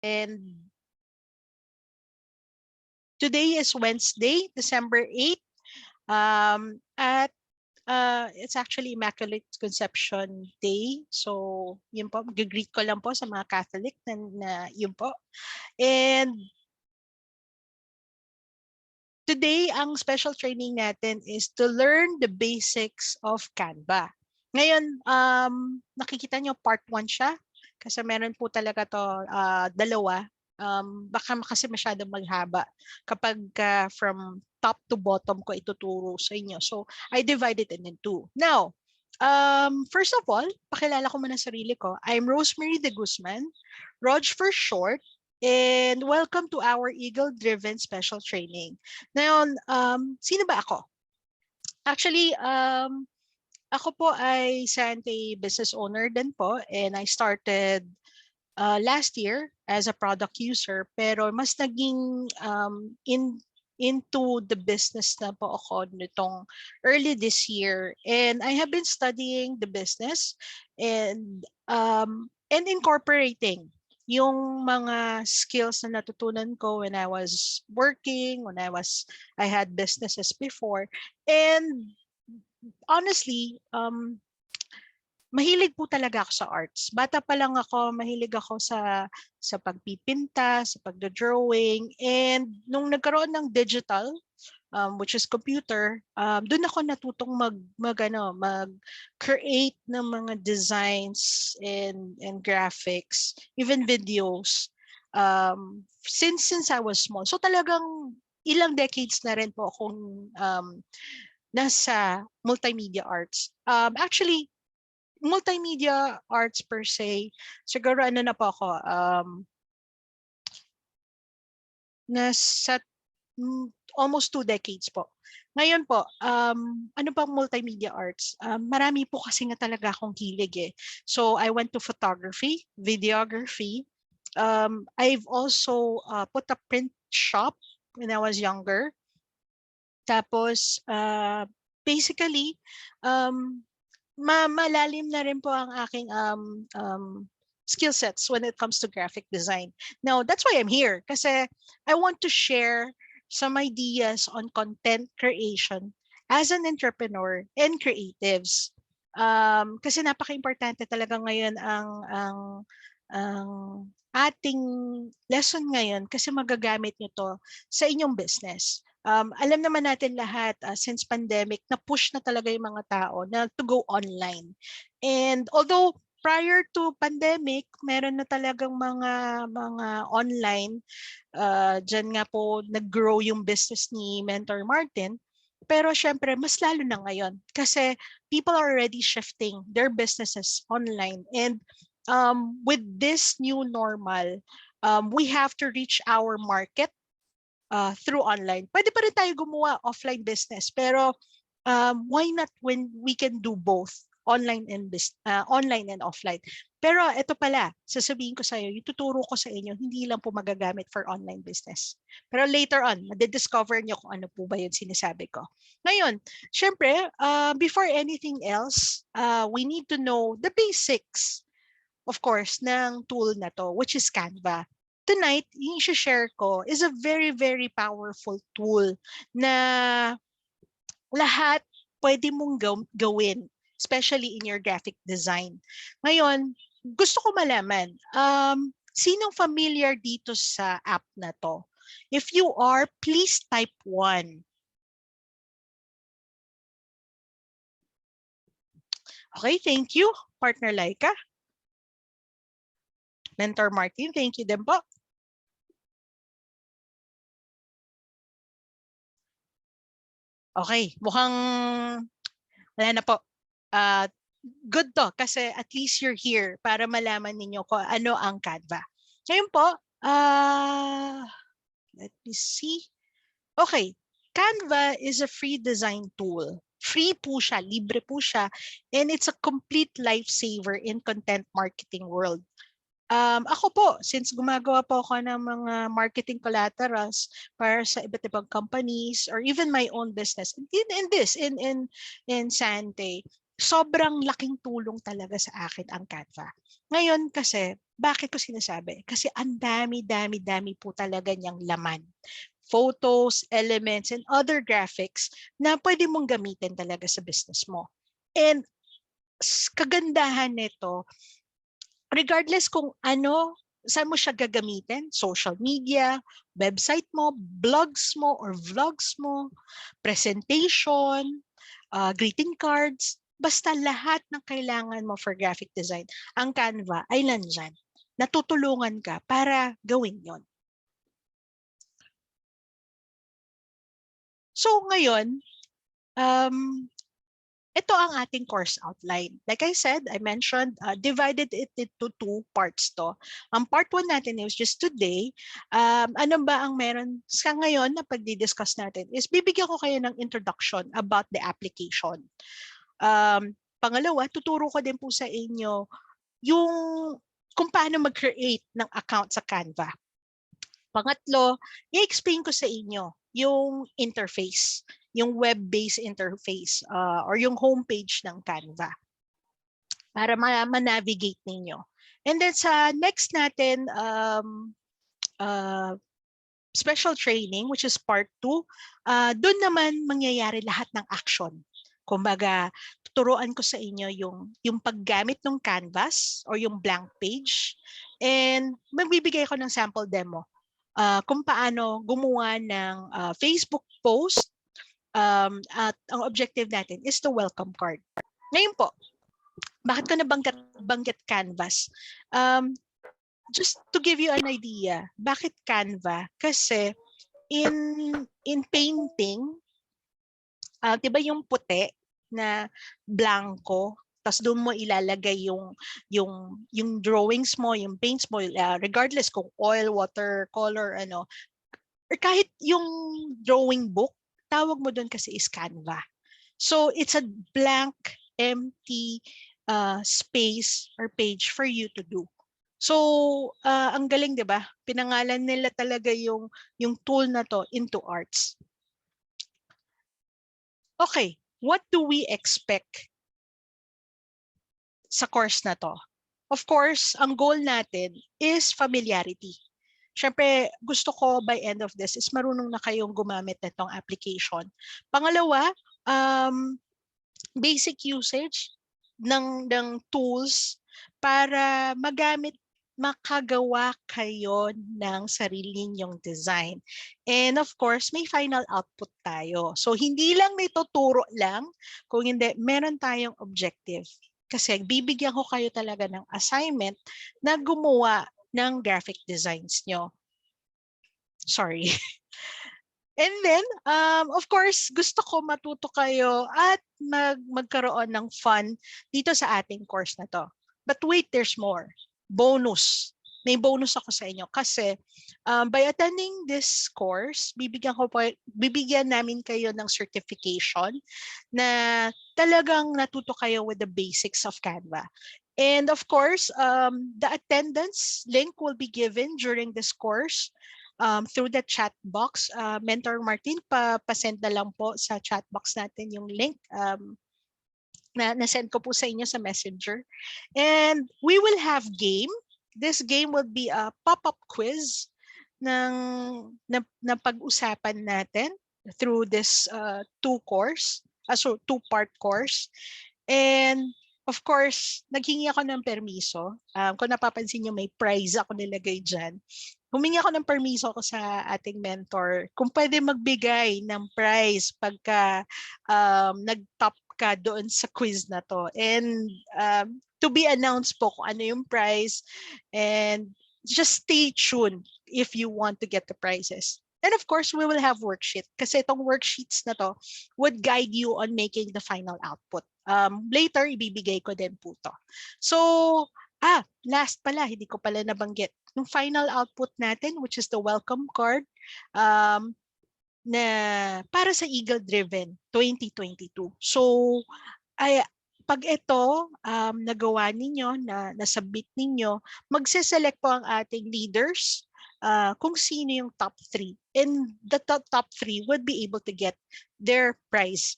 And today is Wednesday, December 8th. At it's actually Immaculate Conception Day. So, yun po, mag-greet ko lang po sa mga Catholic na yun po. And today, ang special training natin is to learn the basics of Canva. Ngayon, nakikita nyo part 1 siya. Kasi meron po talaga to dalawa. Baka kasi masyadong maghaba kapag from top to bottom ko ituturo sa inyo. So, I divided it in two. Now, first of all, pakilala ko muna sarili ko. I'm Rosemary de Guzman, Rog for short, and welcome to our Eagle-Driven Special Training. Ngayon, sino ba ako? Actually, ako po ay Sante business owner din po, and I started last year as a product user, pero mas naging into the business na po ako nitong early this year. And I have been studying the business and incorporating yung mga skills na natutunan ko when I was working, I had businesses before. And honestly, mahilig po talaga ako sa arts. Bata pa lang ako, mahilig ako sa pagpipinta, sa pagdodrawing. And nung nagkaroon ng digital, which is computer, doon ako natutong mag-create ng mga designs and graphics, even videos, since I was small. So talagang ilang decades na rin po akong nasa multimedia arts. Actually, multimedia arts per se, siguro ano na po ako, nasa almost 2 decades po. Ngayon po, ano pang multimedia arts? Marami po kasi nga talaga akong hilig eh. So I went to photography, videography. I've also put a print shop when I was younger. Tapos, basically, malalim na rin po ang aking skill sets when it comes to graphic design. Now, that's why I'm here. Kasi I want to share some ideas on content creation as an entrepreneur and creatives. Kasi napaka-importante talaga ngayon ang ating lesson ngayon kasi magagamit nyo to sa inyong business. Alam naman natin lahat, since pandemic, na-push na talaga yung mga tao na to go online. And although prior to pandemic, meron na talagang mga online, dyan nga po nag-grow yung business ni Mentor Martin. Pero syempre, mas lalo na ngayon kasi people are already shifting their businesses online. And with this new normal, we have to reach our market through online. Pwede pa rin tayo gumawa offline business, pero why not when we can do both online and offline? Pero ito pala, sasabihin ko sa iyo, ituturo ko sa inyo, hindi lang po magagamit for online business. Pero later on, madidiscover niyo kung ano po ba yung sinasabi ko. Ngayon, syempre, before anything else, we need to know the basics, of course, ng tool na to, which is Canva. Tonight, yung share ko is a very, very powerful tool na lahat pwede mong gawin, especially in your graphic design. Ngayon, gusto ko malaman, sinong familiar dito sa app na to? If you are, please type 1. Okay, thank you, Partner Laika. Mentor Martin, thank you din po. Okay, mukhang wala na po. Good to kasi at least you're here para malaman ninyo kung ano ang Canva. Ngayon po, let me see. Okay, Canva is a free design tool. Free po siya, libre po siya, and it's a complete lifesaver in content marketing world. Ako po, since gumagawa po ako ng mga marketing collaterals para sa iba't ibang companies or even my own business in Sante, sobrang laking tulong talaga sa akin ang Canva. Ngayon kasi, bakit ko sinasabi? Kasi ang dami po talaga niyang laman. Photos, elements, and other graphics na pwede mong gamitin talaga sa business mo. And kagandahan nito, regardless kung ano, saan mo siya gagamitin, social media, website mo, blogs mo or vlogs mo, presentation, greeting cards, basta lahat ng kailangan mo for graphic design, ang Canva ay nandyan. Natutulungan ka para gawin yon. So ngayon, ito ang ating course outline. Like I said, I mentioned, divided it into 2 parts to. Ang part 1 natin is just today, ano ba ang meron sa ngayon na pagdi-discuss natin is bibigyan ko kayo ng introduction about the application. Pangalawa, tuturo ko din po sa inyo yung kung paano mag-create ng account sa Canva. Pangatlo, i-explain ko sa inyo yung interface, yung web-based interface or yung homepage ng Canva para ma-navigate ninyo. And then sa next natin, special training, which is part 2, doon naman mangyayari lahat ng action. Kumbaga, tuturuan ko sa inyo yung paggamit ng canvas or yung blank page, and magbibigay ako ng sample demo kung paano gumawa ng Facebook post, at ang objective natin is the welcome card. Ngayon po, bakit ko nabanggit canvas? Just to give you an idea, bakit Canva? Kasi in painting, 'di ba yung puti na blanco, tapos doon mo ilalagay yung drawings mo, yung paints mo, regardless kung oil, water, color, ano, or kahit yung drawing book, tawag mo doon kasi is Canva. So it's a blank, empty space or page for you to do. So ang galing, 'di ba? Pinangalan nila talaga yung tool na to into arts. Okay, what do we expect sa course na to? Of course, ang goal natin is familiarity. Siyempre, gusto ko by end of this is marunong na kayong gumamit nitong application. Pangalawa, basic usage ng tools para makagawa kayo ng sarili ninyong design. And of course, may final output tayo. So hindi lang nito turo lang, kung hindi, meron tayong objective. Kasi bibigyan ko kayo talaga ng assignment na gumawa ng graphic designs nyo. Sorry. And then, of course, gusto ko matuto kayo at magkaroon ng fun dito sa ating course na to. But wait, there's more. Bonus. May bonus ako sa inyo kasi by attending this course, bibigyan namin kayo ng certification na talagang natuto kayo with the basics of Canva. And of course, the attendance link will be given during this course through the chat box. Mentor Martin, pa-send na lang po sa chat box natin yung link na-send ko po sa inyo sa Messenger. And we will have game. This game will be a pop-up quiz na pag-usapan natin through this two-part course. And of course, naghingi ako ng permiso. Kung napapansin nyo, may prize ako nilagay dyan. Humingi ako ng permiso ko sa ating mentor kung pwede magbigay ng prize pagka nag-top ka doon sa quiz na to. And to be announced po kung ano yung prize. And just stay tuned if you want to get the prizes. And of course, we will have worksheet kasi itong worksheets na to would guide you on making the final output. Later, ibibigay ko din po to. So, last pala, hindi ko pala nabanggit. Yung final output natin, which is the welcome card, na para sa Eagle Driven 2022. So, pag ito nagawa ninyo, nasubmit ninyo, magse-select po ang ating leaders kung sino yung top 3. And the top 3 would be able to get their prize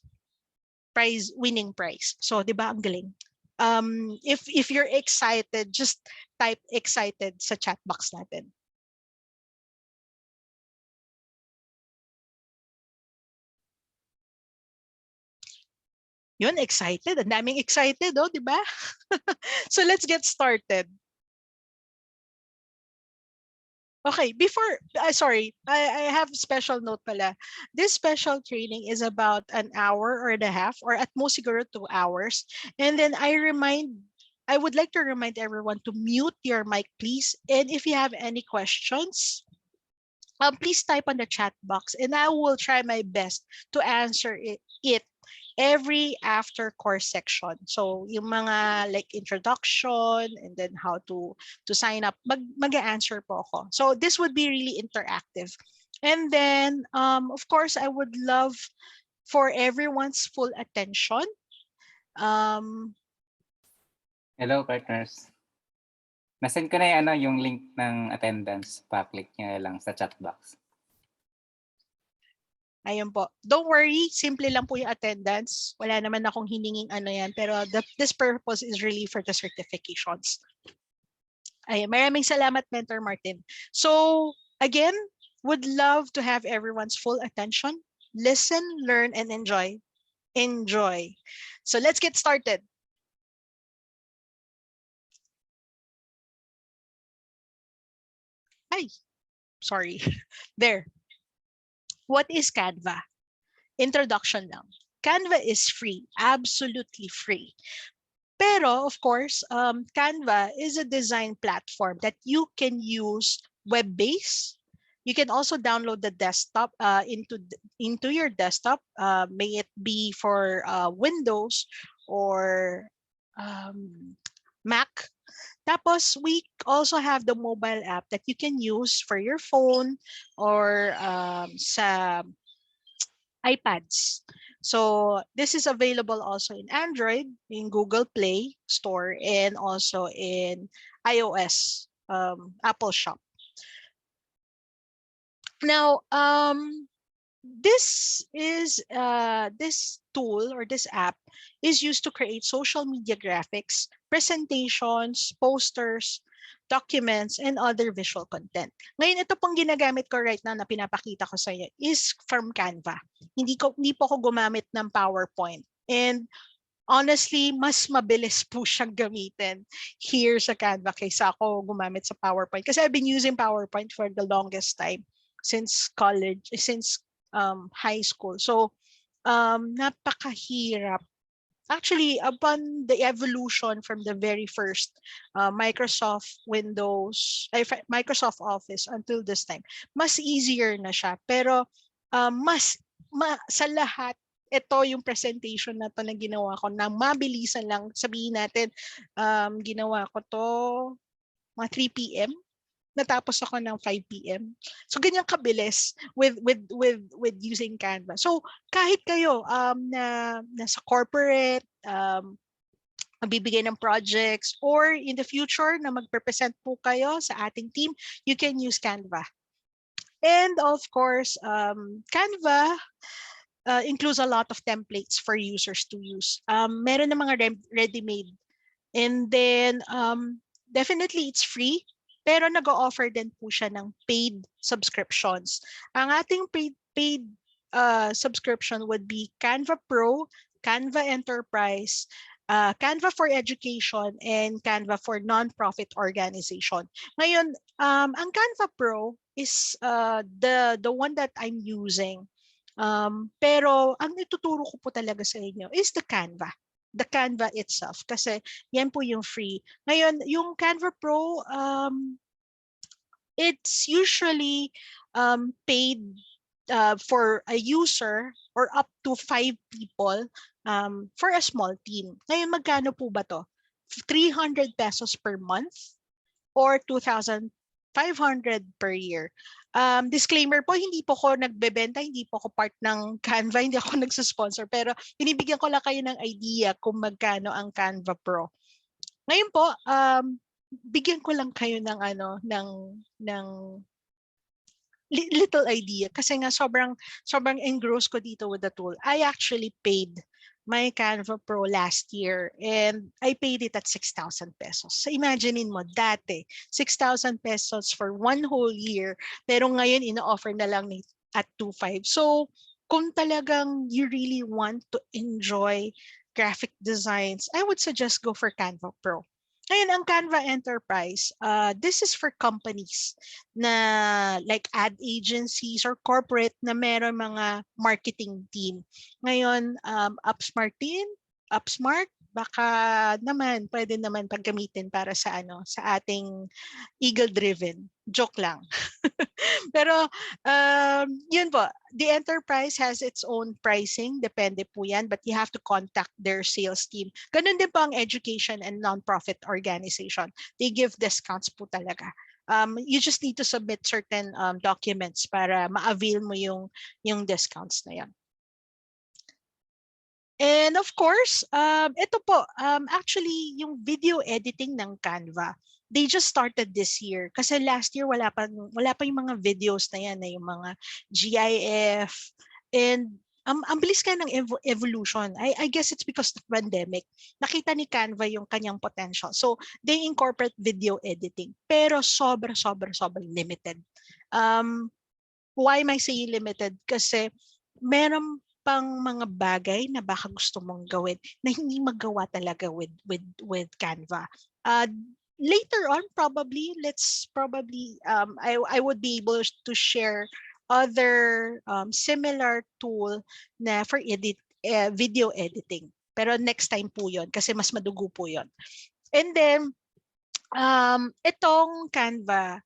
winning prize. So, 'di ba ang galing? If you're excited, just type excited sa chat box natin. Yun, excited. Ang daming excited, oh, 'di ba? So let's get started. Okay, before, sorry, I have special note pala. This special training is about an hour or and a half, or at most siguro 2 hours. And then I would like to remind everyone to mute your mic, please. And if you have any questions, please type on the chat box and I will try my best to answer it every after course section. So yung mga like introduction and then how to sign up, mag-answer po ako. So this would be really interactive. And then of course I would love for everyone's full attention. Hello, partners. Nasend ko na yung link ng attendance. Pa-click nyo lang sa chat box. Ayun po. Don't worry, simple lang po yung attendance. Wala naman akong hininging ano yan. Pero this purpose is really for the certifications. Ayun, maraming salamat, Mentor Martin. So, again, would love to have everyone's full attention. Listen, learn, and enjoy. Enjoy. So, let's get started. Ay, sorry. There. What is Canva? Introduction lang. Canva is free, absolutely free. Pero of course, Canva is a design platform that you can use web-based. You can also download the desktop into your desktop, may it be for Windows or Mac. Tapos we also have the mobile app that you can use for your phone or sa iPads. So this is available also in Android, in Google Play Store, and also in iOS, Apple Shop. Now, this tool or this app is used to create social media graphics, presentations, posters, documents, and other visual content. Ngayon, ito pong ginagamit ko right now na pinapakita ko sa inyo is from Canva. Hindi po ako gumamit ng PowerPoint. And honestly, mas mabilis po siyang gamitin here sa Canva kaysa ako gumamit sa PowerPoint. Kasi I've been using PowerPoint for the longest time since college, since high school. So, napakahirap. Actually, upon the evolution from the very first Microsoft Windows, Microsoft Office until this time, mas easier na siya. Pero sa lahat, ito yung presentation na to na ginawa ko na mabilisan lang. Sabihin natin, ginawa ko to mga 3 p.m. Natapos ako ng 5 p.m. So ganyan kabilis with using Canva. So kahit kayo na nasa corporate, magbibigay ng projects, or in the future na magpe-present po kayo sa ating team, you can use Canva. And of course, Canva includes a lot of templates for users to use. Meron na mga ready-made. And then definitely it's free. Pero nag-o-offer din po siya ng paid subscriptions. Ang ating paid subscription would be Canva Pro, Canva Enterprise, Canva for Education, and Canva for Non-Profit Organization. Ngayon, ang Canva Pro is the one that I'm using. Pero ang ituturo ko po talaga sa inyo is the Canva itself, kasi yan po yung free. Ngayon, yung Canva Pro, it's usually paid for a user or up to 5 people for a small team. Ngayon, magkano po ba to? 300 pesos per month or 2,500 per year. Disclaimer po, hindi po ko nagbebenta, hindi po ako part ng Canva, hindi ako nagsusponsor, pero binibigyan ko lang kayo ng idea kung magkano ang Canva Pro. Ngayon po, bigyan ko lang kayo ng little idea kasi nga sobrang engrossed ko dito with the tool. I actually paid my Canva Pro last year and I paid it at 6,000 pesos. So imaginein mo, dati, 6,000 pesos for one whole year, pero ngayon ino-offer na lang at 2,500. So kung talagang you really want to enjoy graphic designs, I would suggest go for Canva Pro. Ngayon, ang Canva Enterprise, this is for companies na like ad agencies or corporate na meron mga marketing team. Ngayon, Upsmart, baka naman, pwede naman paggamitin para sa sa ating eagle-driven. Joke lang. Pero yun po, the enterprise has its own pricing, depende po yan, but you have to contact their sales team. Ganun din po ang education and non-profit organization. They give discounts po talaga. You just need to submit certain documents para ma-avail mo yung discounts na yan. And of course, ito po, actually yung video editing ng Canva, they just started this year. Kasi last year wala pa yung mga videos na yan, na yung mga GIF. And ang bilis ka ng evolution. I guess it's because of the pandemic. Nakita ni Canva yung kanyang potential. So they incorporate video editing. Pero sobra limited. Why am I saying limited? Kasi meron pang mga bagay na baka gusto mong gawin na hindi magawa talaga with Canva. Later on, probably I would be able to share other similar tool na for video editing. Pero next time po 'yon kasi mas madugo po 'yon. And then itong Canva,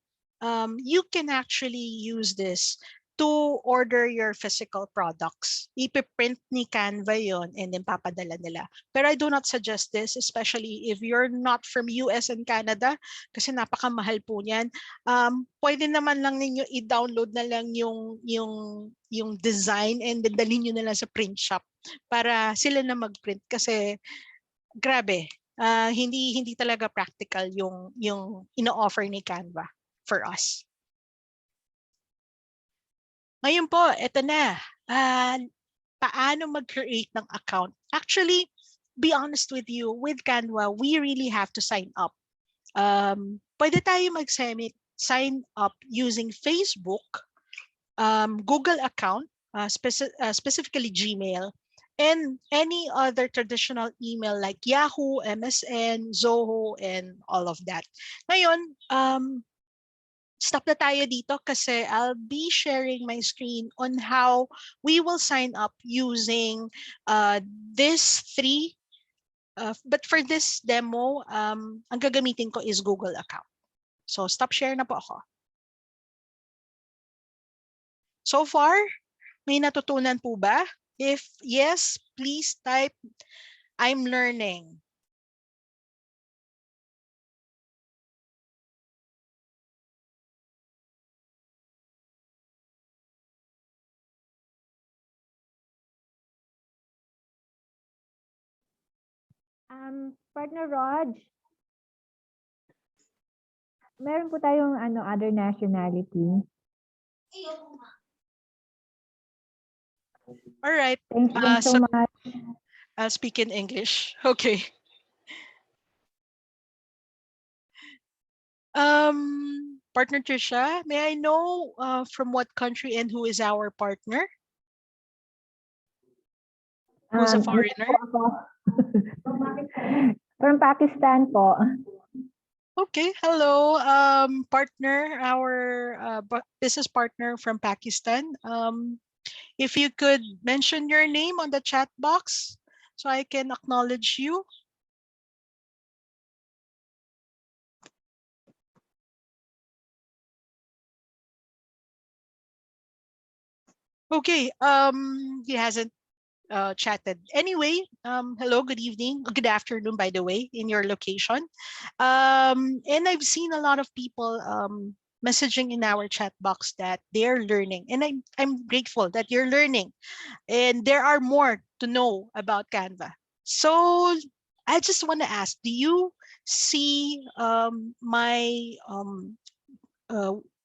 you can actually use this to order your physical products. Ipiprint ni Canva yon and then papadala nila. Pero I do not suggest this, especially if you're not from US and Canada, kasi napakamahal po niyan. Pwede naman lang ninyo i-download na lang yung design and then dalhin nyo na lang sa print shop para sila na mag-print kasi grabe. Hindi talaga practical yung ino-offer ni Canva for us. Ngayon po, eto na. Paano mag-create ng account? Actually, be honest with you, with Canva, we really have to sign up. Pwede tayo sign up using Facebook, Google account, specifically Gmail, and any other traditional email like Yahoo, MSN, Zoho, and all of that. Ngayon, stop na tayo dito kasi I'll be sharing my screen on how we will sign up using these three. But for this demo, ang gagamitin ko is Google account. So stop share na po ako. So far, may natutunan po ba? If yes, please type, I'm learning. Partner Rog, meron po tayong other nationality. All right. Thank you so much. I'll speak in English. Okay. Partner Trisha, may I know from what country and who is our partner? Who's a foreigner? From Pakistan po. Okay, hello, partner, our business partner from Pakistan. If you could mention your name on the chat box so I can acknowledge you. Okay, he hasn't chatted. Anyway, hello, good evening, good afternoon, by the way, in your location. And I've seen a lot of people messaging in our chat box that they're learning, and I'm grateful that you're learning, and there are more to know about Canva. So I just want to ask, do you see my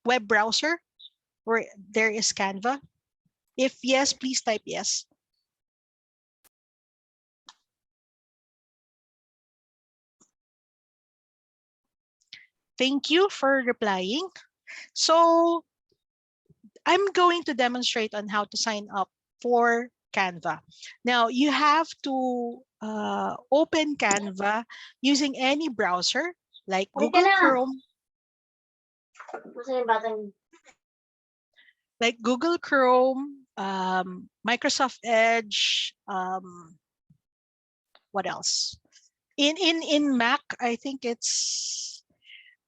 web browser where there is Canva? If yes, please type yes. Thank you for replying. So I'm going to demonstrate on how to sign up for Canva. Now, you have to open Canva using any browser like Google Chrome, Microsoft Edge, what else? In Mac, I think it's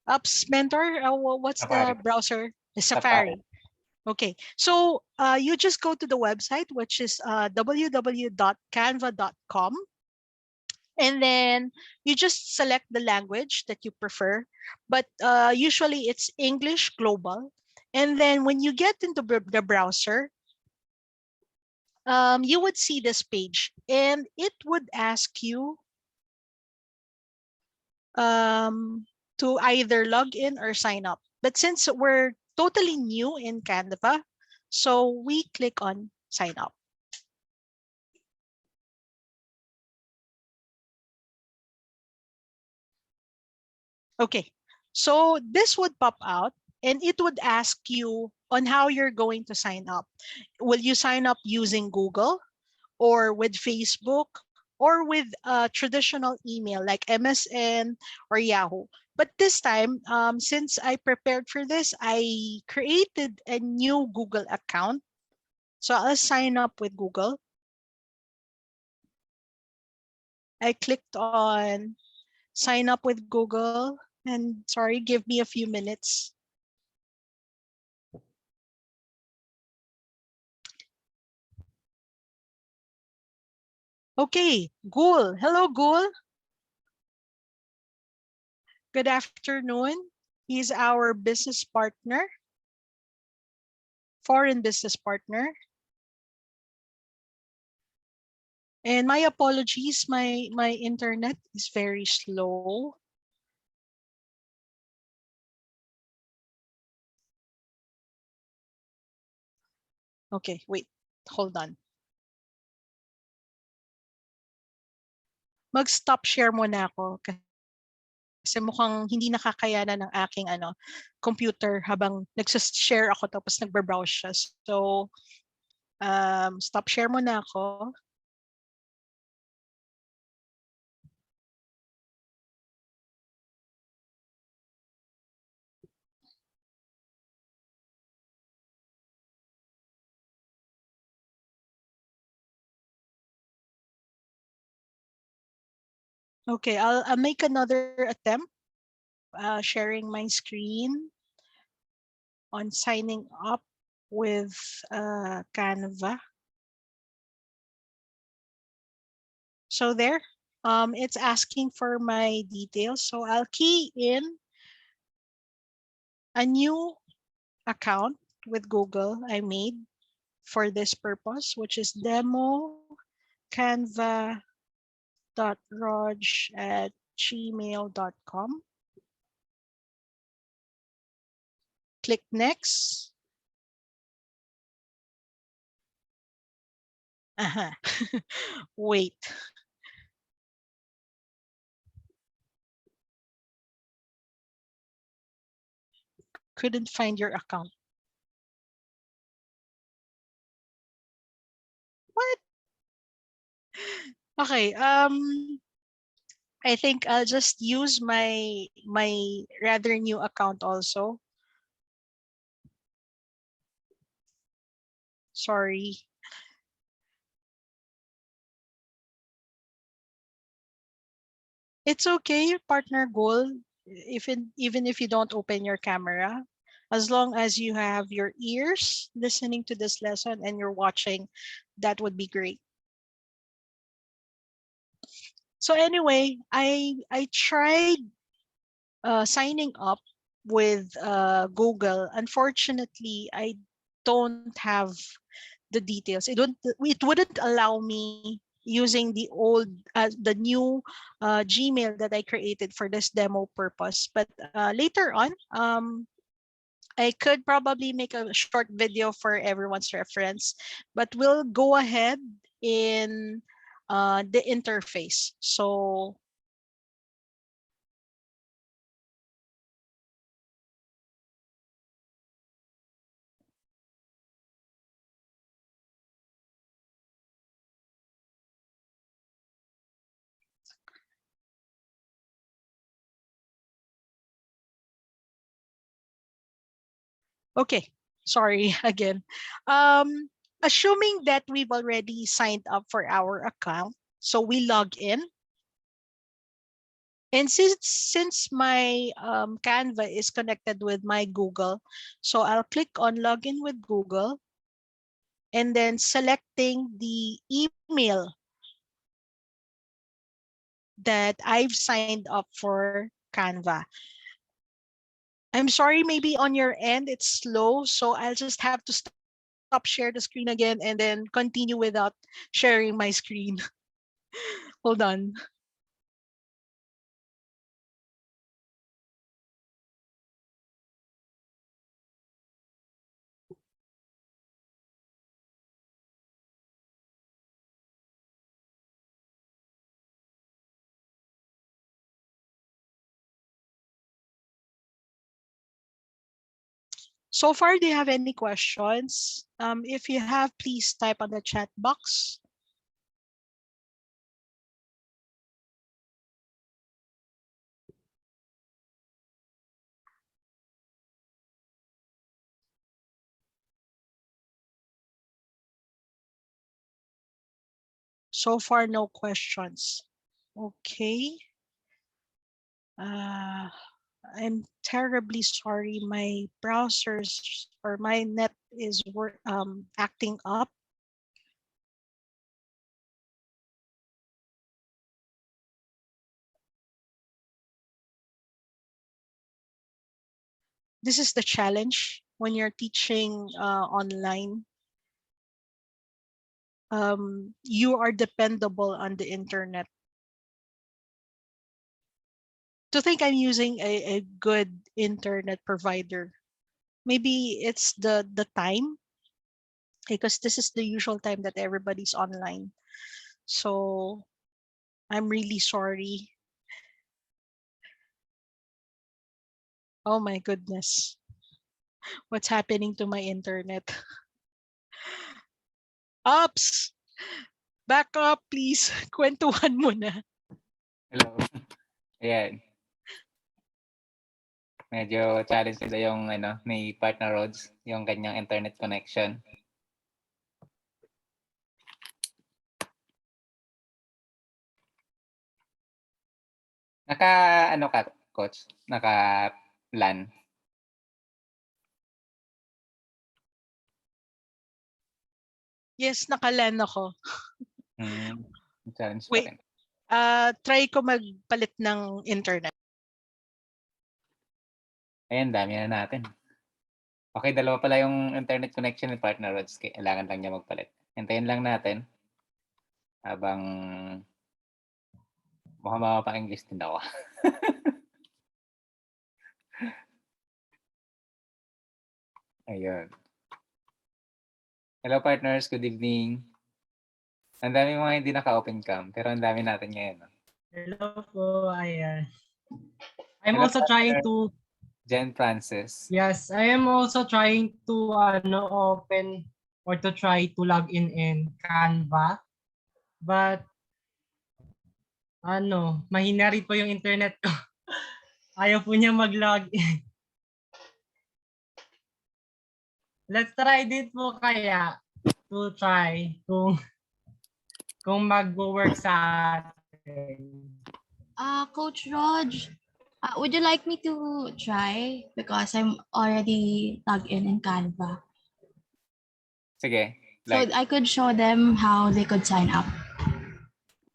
Apps Mentor. What's the Safari. browser? Safari. Safari. Okay, so you just go to the website, which is www.canva.com, and then you just select the language that you prefer. But usually it's English Global. And then when you get into the browser, you would see this page, and it would ask you to either log in or sign up. But since we're totally new in Canva, so we click on sign up. Okay, so this would pop out and it would ask you on how you're going to sign up. Will you sign up using Google or with Facebook or with a traditional email like MSN or Yahoo? But this time, since I prepared for this, I created a new Google account. So I'll sign up with Google. I clicked on sign up with Google, and sorry, give me a few minutes. Okay, Gul. Hello, Gul. Good afternoon. He's our business partner, foreign business partner. And my apologies, my internet is very slow. Okay, wait, hold on. Mag-stop share muna ako kasi mukhang hindi nakakayanan ng aking computer habang nagsa-share ako tapos nagbabrowse siya. So, stop share muna ako. Okay, I'll make another attempt sharing my screen on signing up with Canva. So there, it's asking for my details. So I'll key in a new account with Google I made for this purpose, which is demo.canva.roj@gmail.com. Click next. Wait. Couldn't find your account. What? Okay. I think I'll just use my rather new account also. Sorry. It's okay, partner goal, even if you don't open your camera, as long as you have your ears listening to this lesson and you're watching, that would be great. So anyway, I tried signing up with Google. Unfortunately, I don't have the details. It wouldn't allow me using the new Gmail that I created for this demo purpose. But later on, I could probably make a short video for everyone's reference, but we'll go ahead in the interface. So Okay, sorry again. Um, Assuming that we've already signed up for our account, so we log in. And since my Canva is connected with my Google, so I'll click on login with Google and then selecting the email that I've signed up for Canva. I'm sorry, maybe on your end it's slow, so I'll just have to stop share the screen again and then continue without sharing my screen. Hold on. So far, do you have any questions? If you have, please type on the chat box. So far, no questions. Okay. I'm terribly sorry. My browsers or my net is acting up. This is the challenge when you're teaching online. You are dependable on the internet. To think I'm using a good internet provider. Maybe it's the time, because this is the usual time that everybody's online. So I'm really sorry. Oh my goodness. What's happening to my internet? Ups! Back up, please. Kwentuhan mo na. Hello. Ayan. Medyo challenge nila yung ni partner Rods, yung kanyang internet connection. Naka ka, coach? Naka LAN? Yes, nakalan ako. Challenge pa Wait, rin. try ko magpalit ng internet. Ayan, dami na natin. Okay, dalawa pala yung internet connection ni partner Rods. Kailangan lang niya magpalit. Hintayin lang natin. Habang mukhang mapapa-English din ako. Ayun. Hello partners, good evening. Ang dami mga hindi naka-open cam, pero ang dami natin ngayon. Hello po, I'm Hello, also trying to, Jen Francis. yes, I am also trying to open or to try to log in Canva. But mahina rin po yung internet ko. Ayaw po niya mag-log in. Let's try this po kaya to try kung mag-work sa atin. Coach Rog, would you like me to try? Because I'm already logged in Canva. Sige. So I could show them how they could sign up.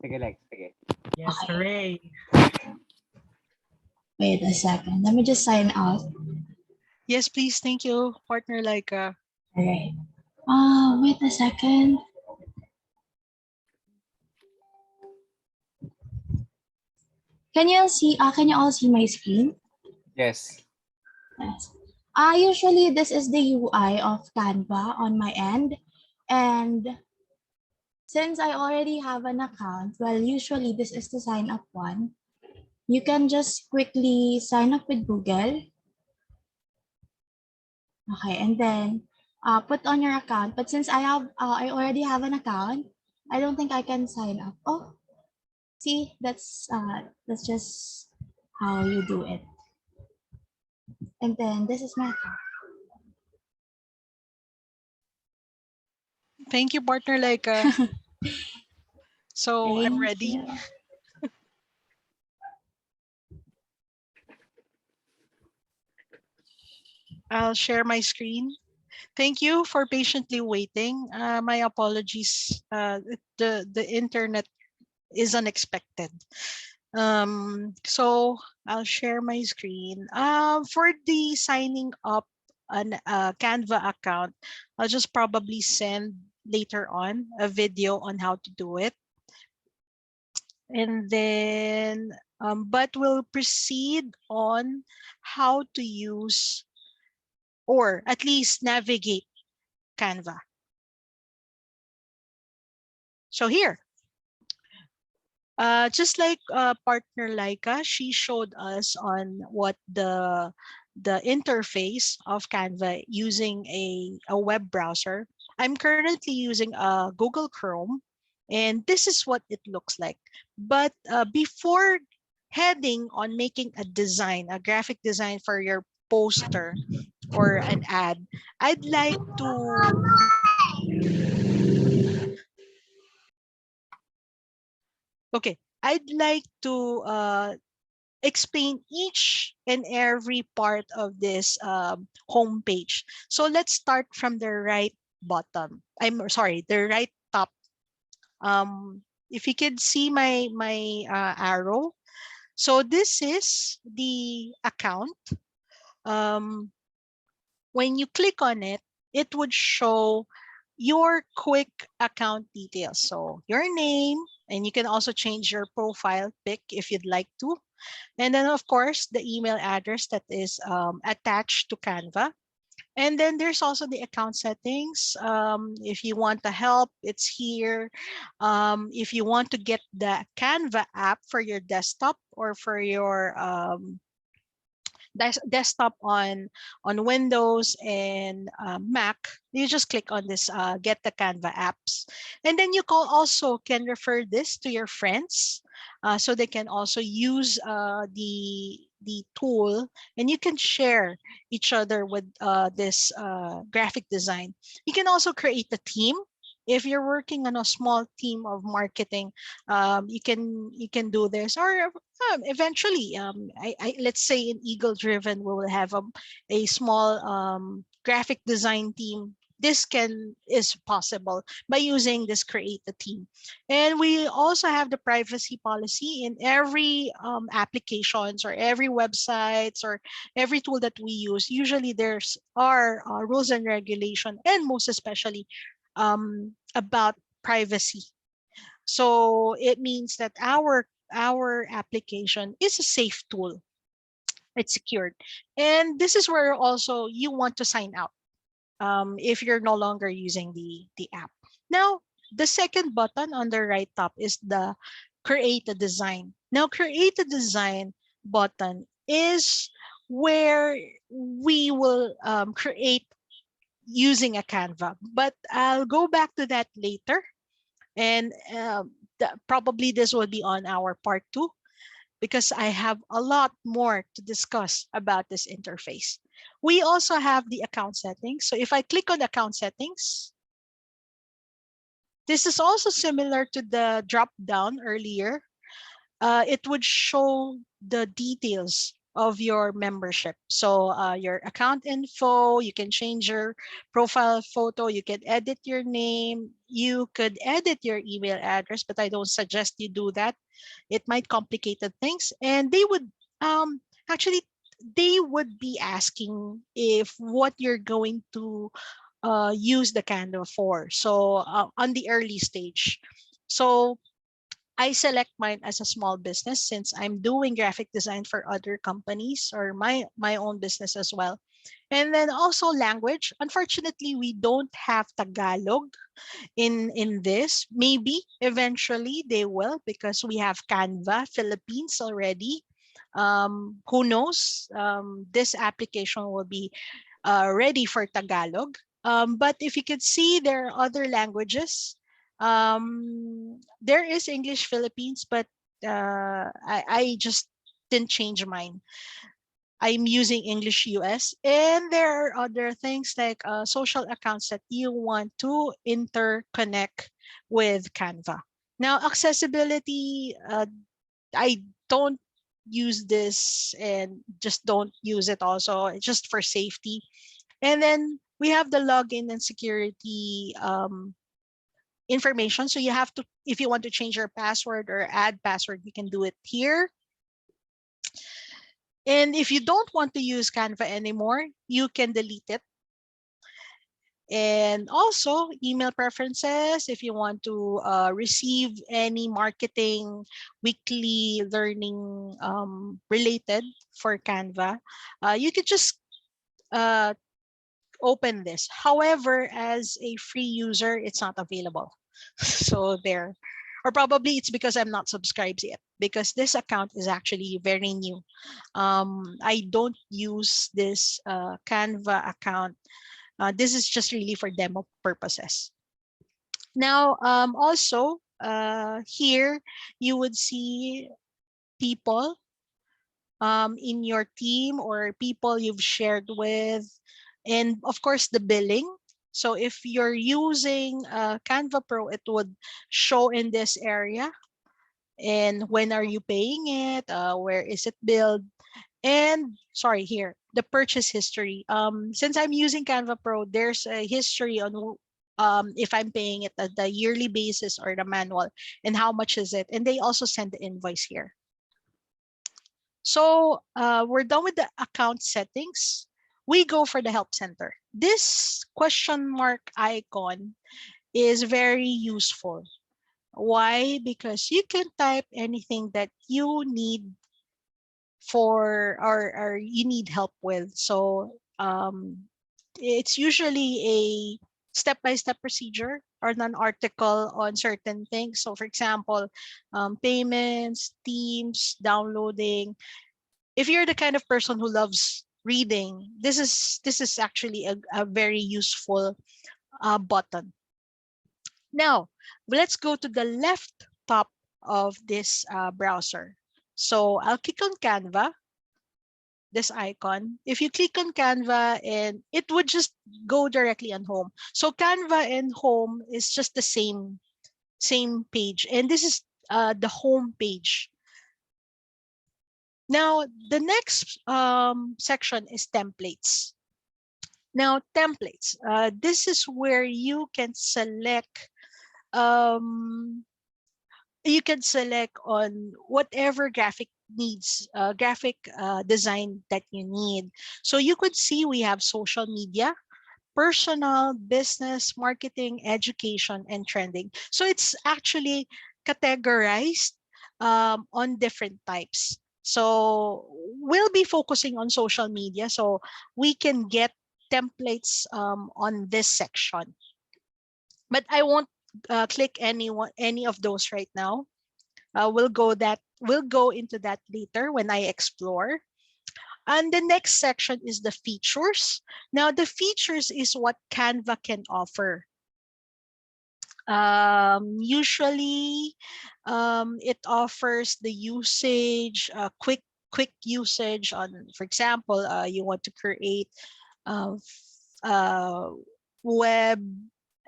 Sige. Yes, Okay. hooray. Wait a second. Let me just sign out. Yes, please. Thank you, partner Laika. All right. Wait a second. Can you see? Can you all see my screen? Yes. Yes. Usually this is the UI of Canva on my end, and since I already have an account, well, usually this is the sign up one. You can just quickly sign up with Google. Okay, and then put on your account. But since I already have an account, I don't think I can sign up. Oh, see, that's just how you do it. And then this is my account. Thank you, partner Laika. So I'm Thank ready. you. I'll share my screen. Thank you for patiently waiting. My apologies. The internet is unexpected. So I'll share my screen. For the signing up an Canva account, I'll just probably send later on a video on how to do it, and then but we'll proceed on how to use or at least navigate Canva. So here, just like partner Laika, she showed us on what the interface of Canva using a web browser. I'm currently using Google Chrome, and this is what it looks like. But before heading on making a design, a graphic design for your poster or an ad, I'd like to I'd like to explain each and every part of this homepage. So let's start from the right bottom. I'm sorry, the right top. If you could see my arrow. So this is the account. Um, when you click on it, it would show your quick account details. So your name, and you can also change your profile pic if you'd like to. And then, of course, the email address that is attached to Canva. And then there's also the account settings. If you want the help, it's here. If you want to get the Canva app for your desktop or for your desktop on Windows and Mac, you just click on this get the Canva apps, and then you also can refer this to your friends, so they can also use the tool, and you can share each other with this graphic design. You can also create a team. If you're working on a small team of marketing, you can do this, or eventually, let's say in Eagle Driven, we will have a small graphic design team. This is possible by using this create a team. And we also have the privacy policy in every applications or every websites or every tool that we use. Usually there's are rules and regulation, and most especially about privacy. So it means that our application is a safe tool. It's secured. And this is where also you want to sign out if you're no longer using the app. Now, the second button on the right top is the create a design. Now, create a design button is where we will create using a Canva. But I'll go back to that later. And probably this will be on our part 2, because I have a lot more to discuss about this interface. We also have the account settings. So if I click on account settings, this is also similar to the drop down earlier. It would show the details of your membership. So your account info, you can change your profile photo, you can edit your name, you could edit your email address, but I don't suggest you do that. It might complicate the things. And they would actually they would be asking if what you're going to use the Canva for. So on the early stage. So I select mine as a small business since I'm doing graphic design for other companies or my own business as well. And then also language. Unfortunately, we don't have Tagalog in this. Maybe eventually they will, because we have Canva Philippines already. Who knows? This application will be ready for Tagalog. But if you could see, there are other languages. There is English Philippines, but I just didn't change mine. I'm using English US, and there are other things like social accounts that you want to interconnect with Canva. Now, accessibility, I don't use this and just don't use it also, just for safety. And then we have the login and security information. So you have to, if you want to change your password or add password, you can do it here. And if you don't want to use Canva anymore, you can delete it. And also email preferences, if you want to receive any marketing, weekly learning related for Canva, you could just uh, open this. However, as a free user, it's not available. So there. Or probably it's because I'm not subscribed yet, because this account is actually very new. I don't use this Canva account. This is just really for demo purposes. Now, also here you would see people in your team or people you've shared with, and of course the billing. So if you're using Canva Pro, it would show in this area. And when are you paying it? Where is it billed? And sorry, here, the purchase history. Since I'm using Canva Pro, there's a history on if I'm paying it at the yearly basis or the manual, and how much is it. And they also send the invoice here. So we're done with the account settings. We go for the help center. This question mark icon is very useful. Why? Because you can type anything that you need for, or you need help with. So it's usually a step-by-step procedure or an article on certain things. So for example, payments, themes, downloading. If you're the kind of person who loves reading, this is actually a very useful button. Now, let's go to the left top of this browser. So I'll click on Canva, this icon. If you click on Canva, and it would just go directly on home. So Canva and home is just the same page. And this is the home page. Now, the next section is templates. Now, templates. This is where you can select on whatever graphic needs, graphic design that you need. So you could see we have social media, personal, business, marketing, education, and trending. So it's actually categorized on different types. So we'll be focusing on social media, so we can get templates on this section. But I won't click any of those right now. We'll go into that later when I explore. And the next section is the features. Now, the features is what Canva can offer. Usually, it offers the usage, quick usage on, for example, you want to create uh, web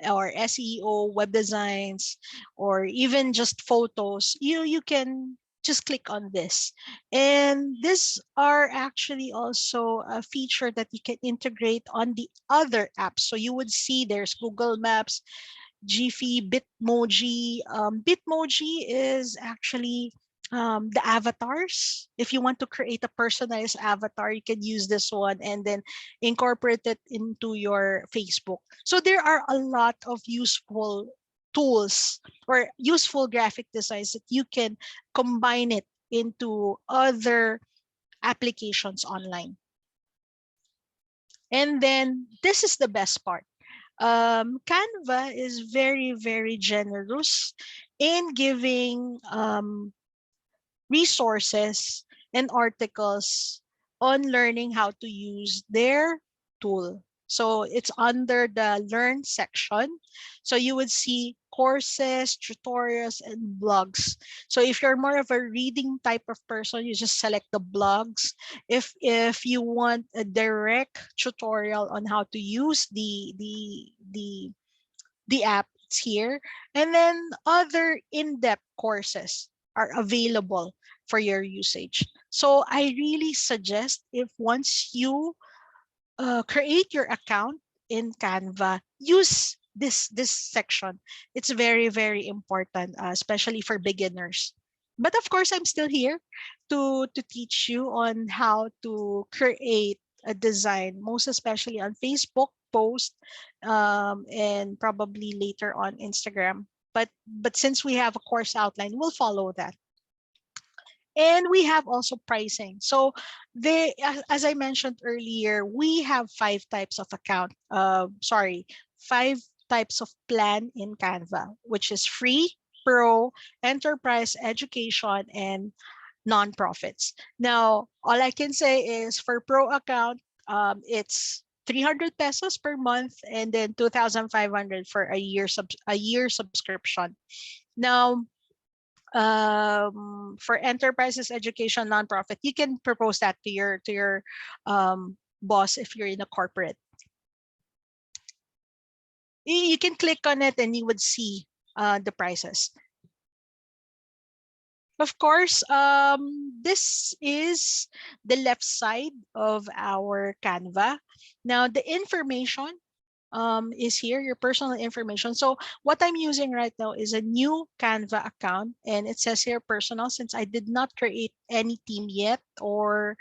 or SEO, web designs, or even just photos. You can just click on this. And these are actually also a feature that you can integrate on the other apps. So you would see there's Google Maps, Giphy, Bitmoji. Bitmoji is actually the avatars. If you want to create a personalized avatar, you can use this one and then incorporate it into your Facebook. So there are a lot of useful tools or useful graphic designs that you can combine it into other applications online. And then this is the best part. Canva is very, very generous in giving resources and articles on learning how to use their tool. So it's under the Learn section. So you would see courses, tutorials, and blogs. So if you're more of a reading type of person, you just select the blogs. If you want a direct tutorial on how to use the app, it's here. And then other in-depth courses are available for your usage. So I really suggest, if once you create your account in Canva, use this section. It's very, very important, especially for beginners. But of course, I'm still here to teach you on how to create a design, most especially on Facebook post, and probably later on Instagram. But since we have a course outline, we'll follow that. And we have also pricing. So as I mentioned earlier, we have five types of plan in Canva, which is free, pro, enterprise, education, and nonprofits. Now, all I can say is for pro account, it's 300 pesos per month, and then 2,500 for a year subscription. Now, for enterprises, education, nonprofit, you can propose that to your boss if you're in a corporate. You can click on it and you would see the prices. Of course, this is the left side of our Canva. Now, the information is here, your personal information. So what I'm using right now is a new Canva account, and it says here personal, since I did not create any team yet or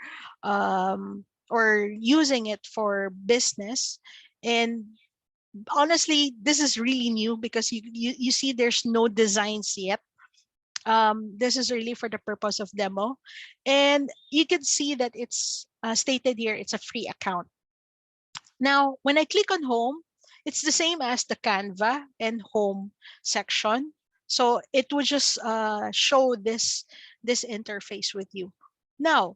using it for business. And honestly, this is really new because you see there's no designs yet. This is really for the purpose of demo, and you can see that it's stated here it's a free account. Now, when I click on home, it's the same as the Canva and home section. So it will just show this interface with you. Now,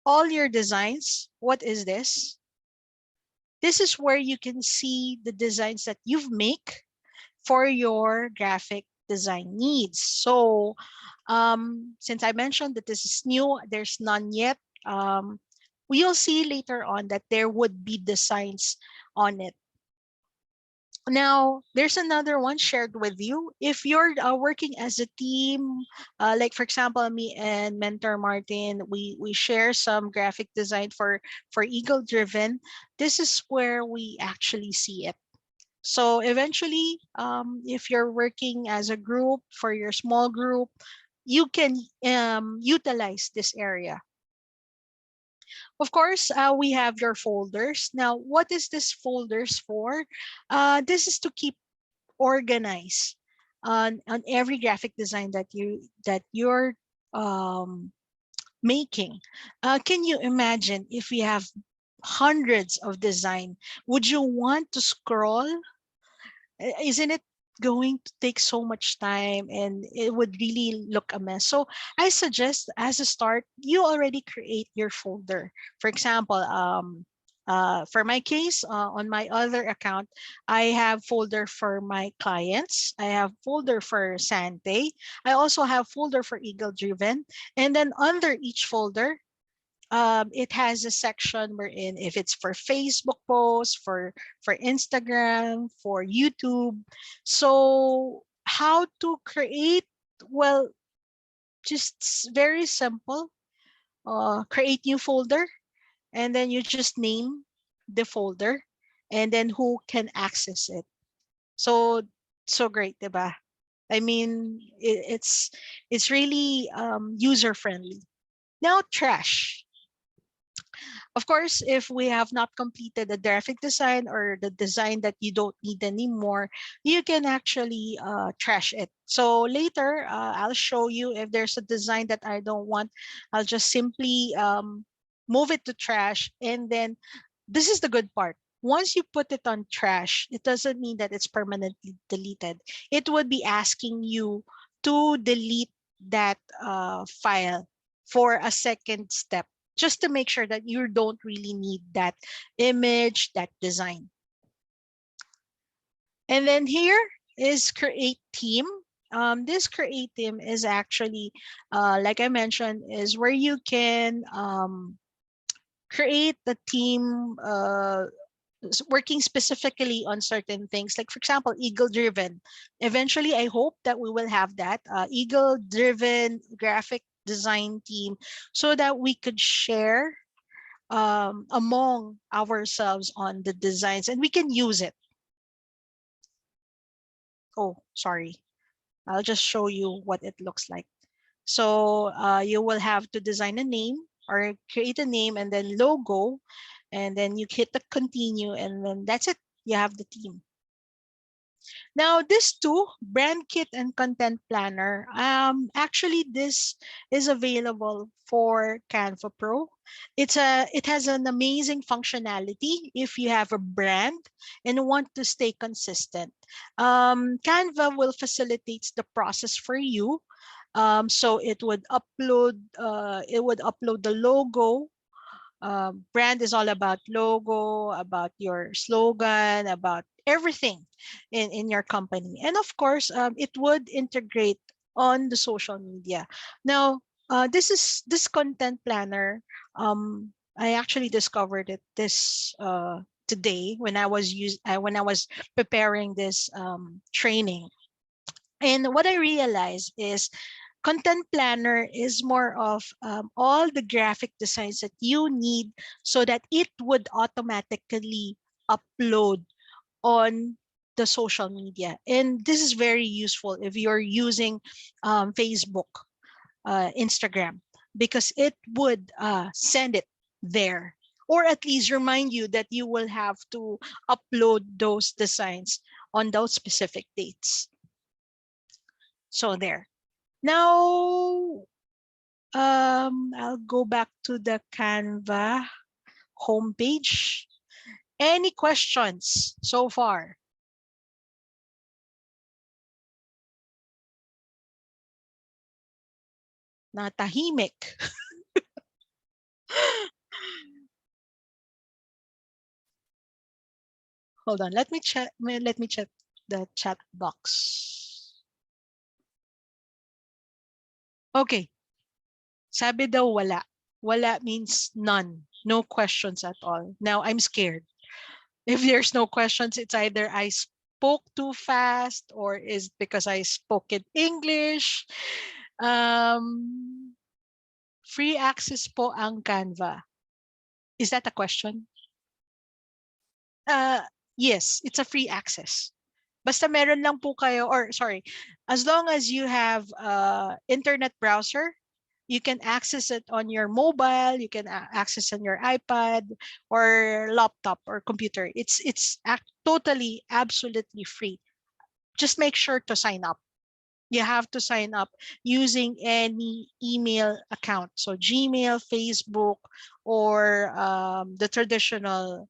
all your designs, what is this? This is where you can see the designs that you've made for your graphic design needs. So since I mentioned that this is new, there's none yet. We'll see later on that there would be designs on it. Now, there's another one shared with you. If you're working as a team, like for example, me and Mentor Martin, we share some graphic design for Eagle Driven. This is where we actually see it. So eventually, if you're working as a group for your small group, you can utilize this area. Of course, we have your folders. Now, what is this folders for? This is to keep organized on every graphic design that you're making. Can you imagine if we have hundreds of design? Would you want to scroll? Isn't it going to take so much time and it would really look a mess? So I suggest as a start, you already create your folder. For example, for my case, on my other account, I have folder for my clients. I have folder for Sante. I also have folder for Eagle Driven. And then under each folder, it has a section wherein if it's for Facebook posts, for Instagram, for YouTube. So how to create? Well, just very simple. Create new folder, and then you just name the folder, and then who can access it. So great, diba? I mean, it's really user friendly. Now, trash. Of course, if we have not completed the graphic design or the design that you don't need anymore, you can actually trash it. So later, I'll show you if there's a design that I don't want, I'll just simply move it to trash. And then this is the good part. Once you put it on trash, it doesn't mean that it's permanently deleted. It would be asking you to delete that file for a second step. just to make sure that you don't really need that image, that design. And then here is create theme. This create theme is actually, like I mentioned, is where you can create the theme working specifically on certain things. Like for example, eagle driven. Eventually, I hope that we will have that eagle driven graphic design team so that we could share among ourselves on the designs and we can use it. Oh, sorry. I'll just show you what it looks like. So you will have to design a name or create a name and then logo, and then you hit the continue, and then that's it. You have the team. Now, this two, brand kit and content planner, actually this is available for Canva Pro. It has an amazing functionality if you have a brand and want to stay consistent. Canva will facilitate the process for you. So it would upload the logo. Brand is all about logo, about your slogan, about everything in your company. And of course, it would integrate on the social media. Now, this content planner. I actually discovered it this today when I was preparing this training. And what I realized is content planner is more of all the graphic designs that you need so that it would automatically upload on the social media. And this is very useful if you're using Facebook, Instagram, because it would send it there, or at least remind you that you will have to upload those designs on those specific dates. So there. Now, I'll go back to the Canva homepage. Any questions so far? Natahimik. Hold on, let me check the chat box. Okay. Sabi daw wala. Wala means none. No questions at all. Now I'm scared. If there's no questions, it's either I spoke too fast or is because I spoke in English. Free access po ang Canva. Is that a question? Yes, it's a free access. Basta meron lang po kayo, or sorry, as long as you have internet browser, you can access it on your mobile, you can access on your iPad or laptop or computer. It's totally, absolutely free. Just make sure to sign up. You have to sign up using any email account. So Gmail, Facebook, or the traditional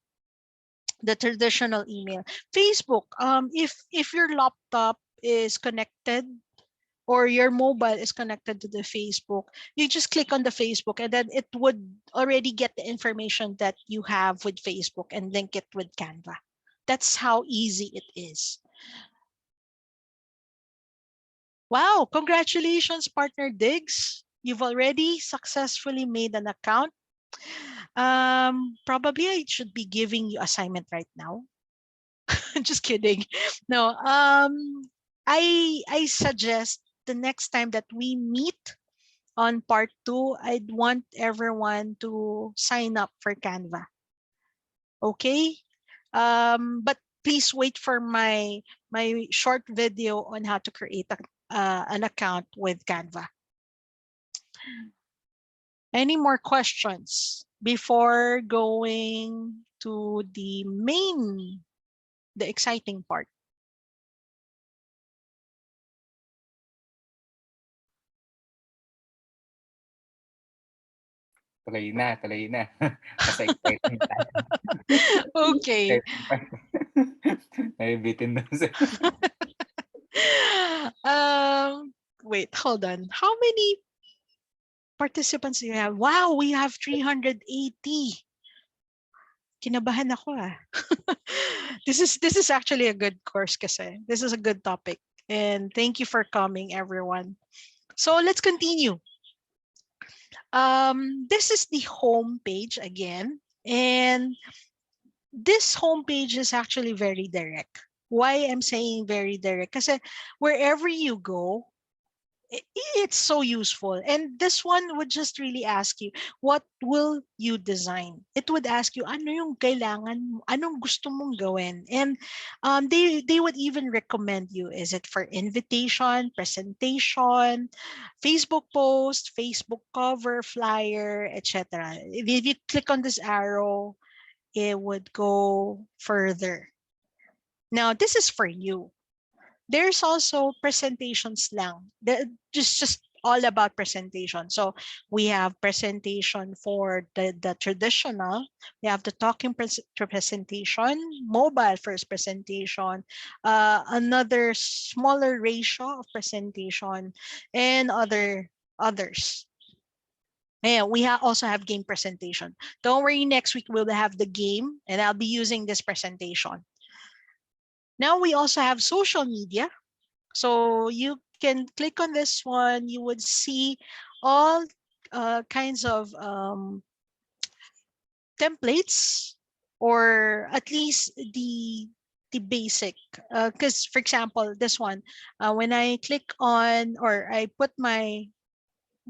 email. Facebook, if your laptop is connected or your mobile is connected to the Facebook, you just click on the Facebook and then it would already get the information that you have with Facebook and link it with Canva. That's how easy it is. Wow, congratulations, partner Diggs. You've already successfully made an account. Probably I should be giving you assignment right now. Just kidding. No, I suggest the next time that we meet on part 2, I'd want everyone to sign up for Canva. Okay? But please wait for my short video on how to create an account with Canva. Any more questions before going to the exciting part? Tuloy na. Kasi exciting tayo. Okay. Nabibitin na siya. Wait, hold on. How many participants do you have? Wow, we have 380. Kinabahan ako ah. This is actually a good course kasi. This is a good topic. And thank you for coming, everyone. So let's continue. This is the home page again. And this homepage is actually very direct. Why I'm saying very direct? Because wherever you go, it's so useful. And this one would just really ask you, what will you design? It would ask you, ano yung kailangan mo? Anong gusto mong gawin? And they would even recommend you. Is it for invitation, presentation, Facebook post, Facebook cover, flyer, etc. If you click on this arrow, it would go further. Now, this is for you. There's also presentations lang. Just all about presentation. So we have presentation for the traditional, we have the talking presentation, mobile first presentation, another smaller ratio of presentation, and others. Yeah, we also have game presentation. Don't worry, next week we'll have the game and I'll be using this presentation. Now we also have social media. So you can click on this one. You would see all kinds of templates, or at least the basic. Because for example, this one, when I click on, or I put my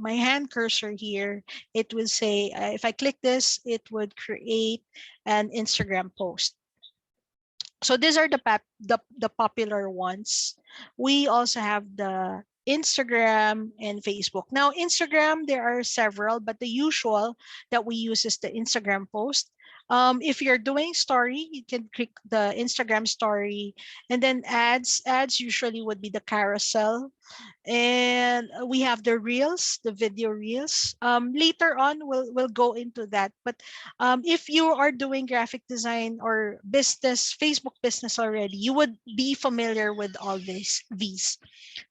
hand cursor here, it will say, if I click this, it would create an Instagram post. So these are the popular ones. We also have the Instagram and Facebook. Now, Instagram, there are several, but the usual that we use is the Instagram post. If you're doing story, you can click the Instagram story, and then ads. Ads usually would be the carousel, and we have the reels, the video reels. Later on, we'll go into that. But if you are doing graphic design or business, Facebook business already, you would be familiar with all these.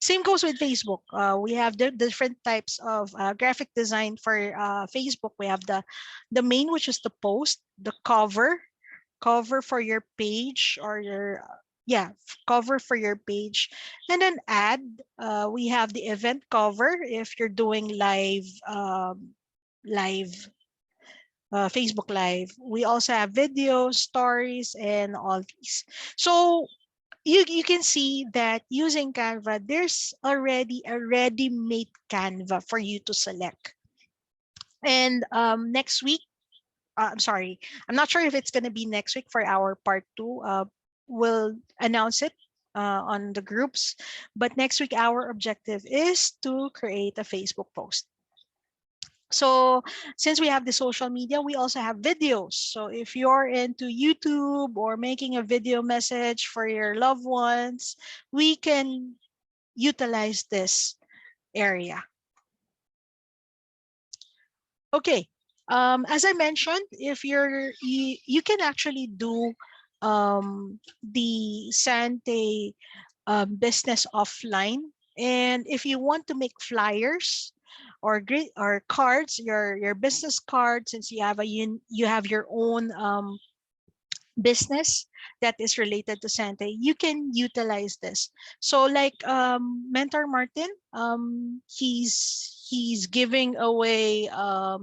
Same goes with Facebook. We have the different types of graphic design for Facebook. We have the main, which is the post, the cover for your page, or your cover for your page, and then ad. We have the event cover if you're doing live Facebook live. We also have videos, stories, and all these. So you can see that using Canva, there's already a ready-made Canva for you to select. And next week, I'm sorry, I'm not sure if it's going to be next week for our part 2. We'll announce it on the groups. But next week, our objective is to create a Facebook post. So since we have the social media, we also have videos. So if you're into YouTube or making a video message for your loved ones, we can utilize this area. Okay. As I mentioned, if you can actually do the Sante business offline, and if you want to make flyers or cards, your business card, since you have you have your own business that is related to Sante, you can utilize this. So like Mentor Martin, he's giving away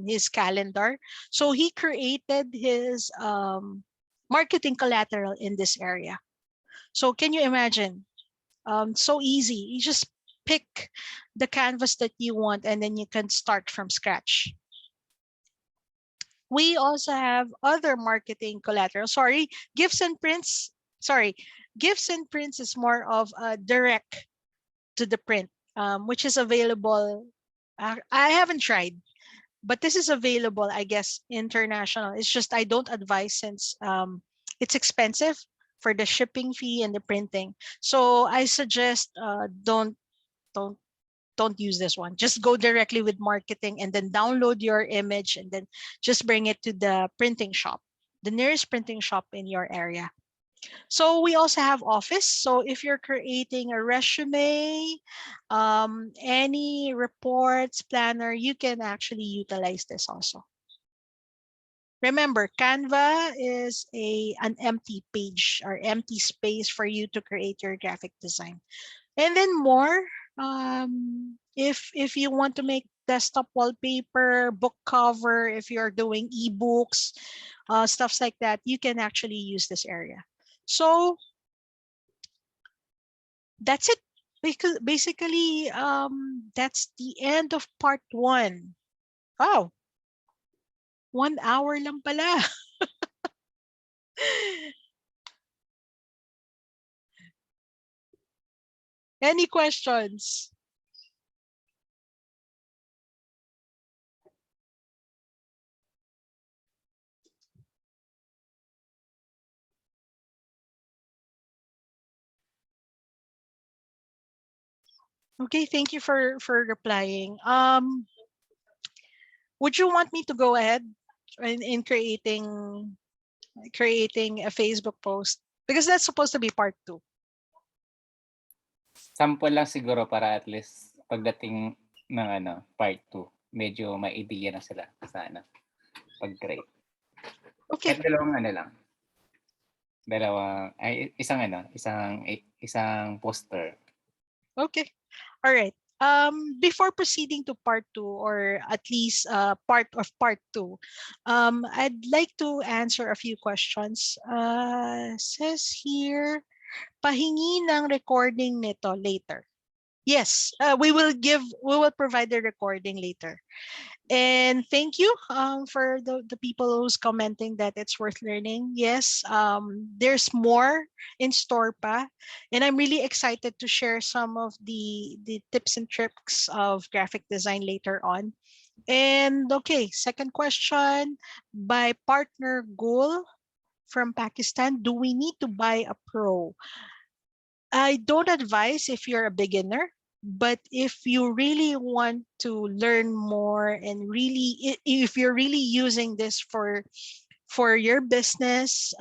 his calendar. So he created his marketing collateral in this area. So can you imagine? So easy. You just pick the canvas that you want, and then you can start from scratch. We also have other marketing collateral. Sorry, gifts and prints. Sorry, gifts and prints is more of a direct to the print, which is available. I haven't tried, but this is available, I guess, international. It's just I don't advise, since it's expensive for the shipping fee and the printing. So I suggest don't use this one. Just go directly with marketing, and then download your image, and then just bring it to the printing shop, the nearest printing shop in your area. So we also have Office. So if you're creating a resume, any reports, planner, you can actually utilize this also. Remember, Canva is an empty page or empty space for you to create your graphic design. And then more, if you want to make desktop wallpaper, book cover, if you're doing ebooks, stuffs like that, you can actually use this area. So that's it. Because basically, that's the end of part 1. Wow, 1 hour lang pala. Any questions? Okay, thank you for replying. Would you want me to go ahead in creating a Facebook post? Because that's supposed to be part 2. Sample lang siguro para at least pagdating ng part 2, medyo may idea na sila sa pag-create. Okay. Kahit dalawang lang. Isang poster. Okay. All right. Before proceeding to part 2, or at least part of part 2, I'd like to answer a few questions. Says here, pahingi ng recording nito later. Yes, we will provide the recording later. And thank you for the people who's commenting that it's worth learning. Yes, there's more in store pa. And I'm really excited to share some of the tips and tricks of graphic design later on. And okay, second question by partner Gul from Pakistan. Do we need to buy a pro? I don't advise if you're a beginner, but if you really want to learn more and really, if you're really using this for your business,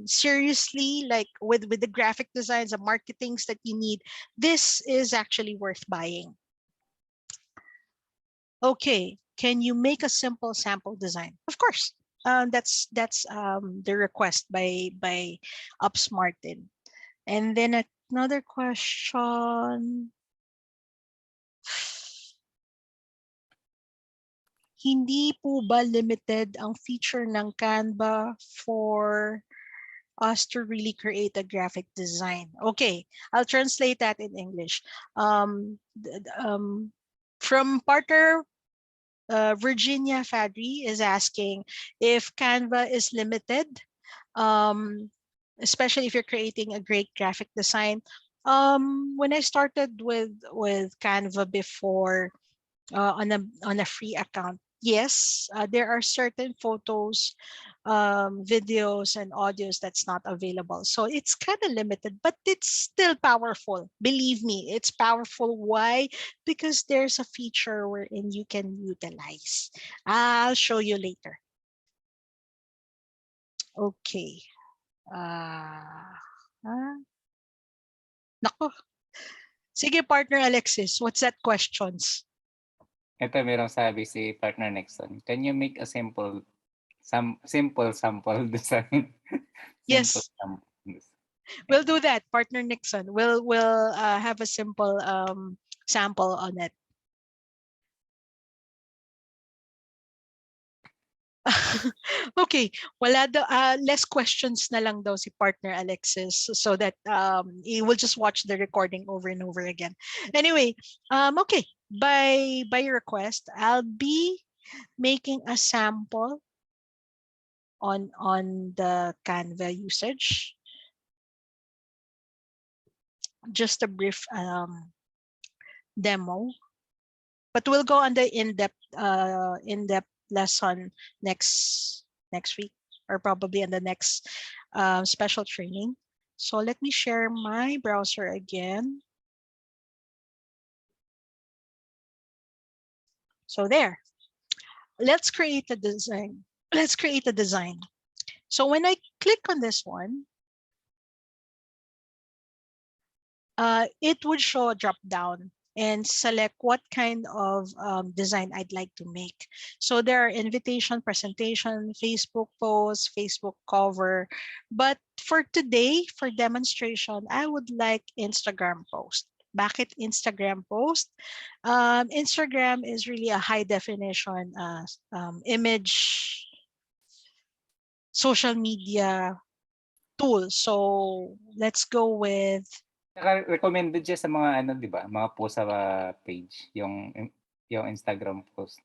seriously, like with the graphic designs and marketings that you need, this is actually worth buying. Okay, can you make a simple sample design? Of course. That's the request by Ups Martin. And then another question. Hindi po ba limited ang feature ng Canva for us to really create a graphic design? Okay, I'll translate that in English. From partner Virginia Fadri is asking if Canva is limited, especially if you're creating a great graphic design. When I started with Canva before, on a free account, yes, there are certain photos, videos, and audios that's not available. So it's kind of limited, but it's still powerful. Believe me, it's powerful. Why? Because there's a feature wherein you can utilize. I'll show you later. Okay. Nako. Sige, partner Alexis, what's that questions? Ito, merong sabi si partner Nixon. Can you make a simple sample design? Yes. We'll do that, partner Nixon. We'll have a simple sample on it. Okay, wala daw, less questions na lang daw si partner Alexis, so that he will just watch the recording over and over again. Anyway, okay, by request, I'll be making a sample on the Canva usage. Just a brief demo, but we'll go on the in-depth lesson next week, or probably in the next special training. So let me share my browser again. So there, let's create a design. So when I click on this one, it would show a drop down and select what kind of design I'd like to make. So there are invitation, presentation, Facebook posts, Facebook cover. But for today, for demonstration, I would like Instagram post. Bakit Instagram post? Instagram is really a high definition image social media tool. So let's go with Saka recommended siya sa mga ano, 'di ba? Mga post sa page, yung Instagram post.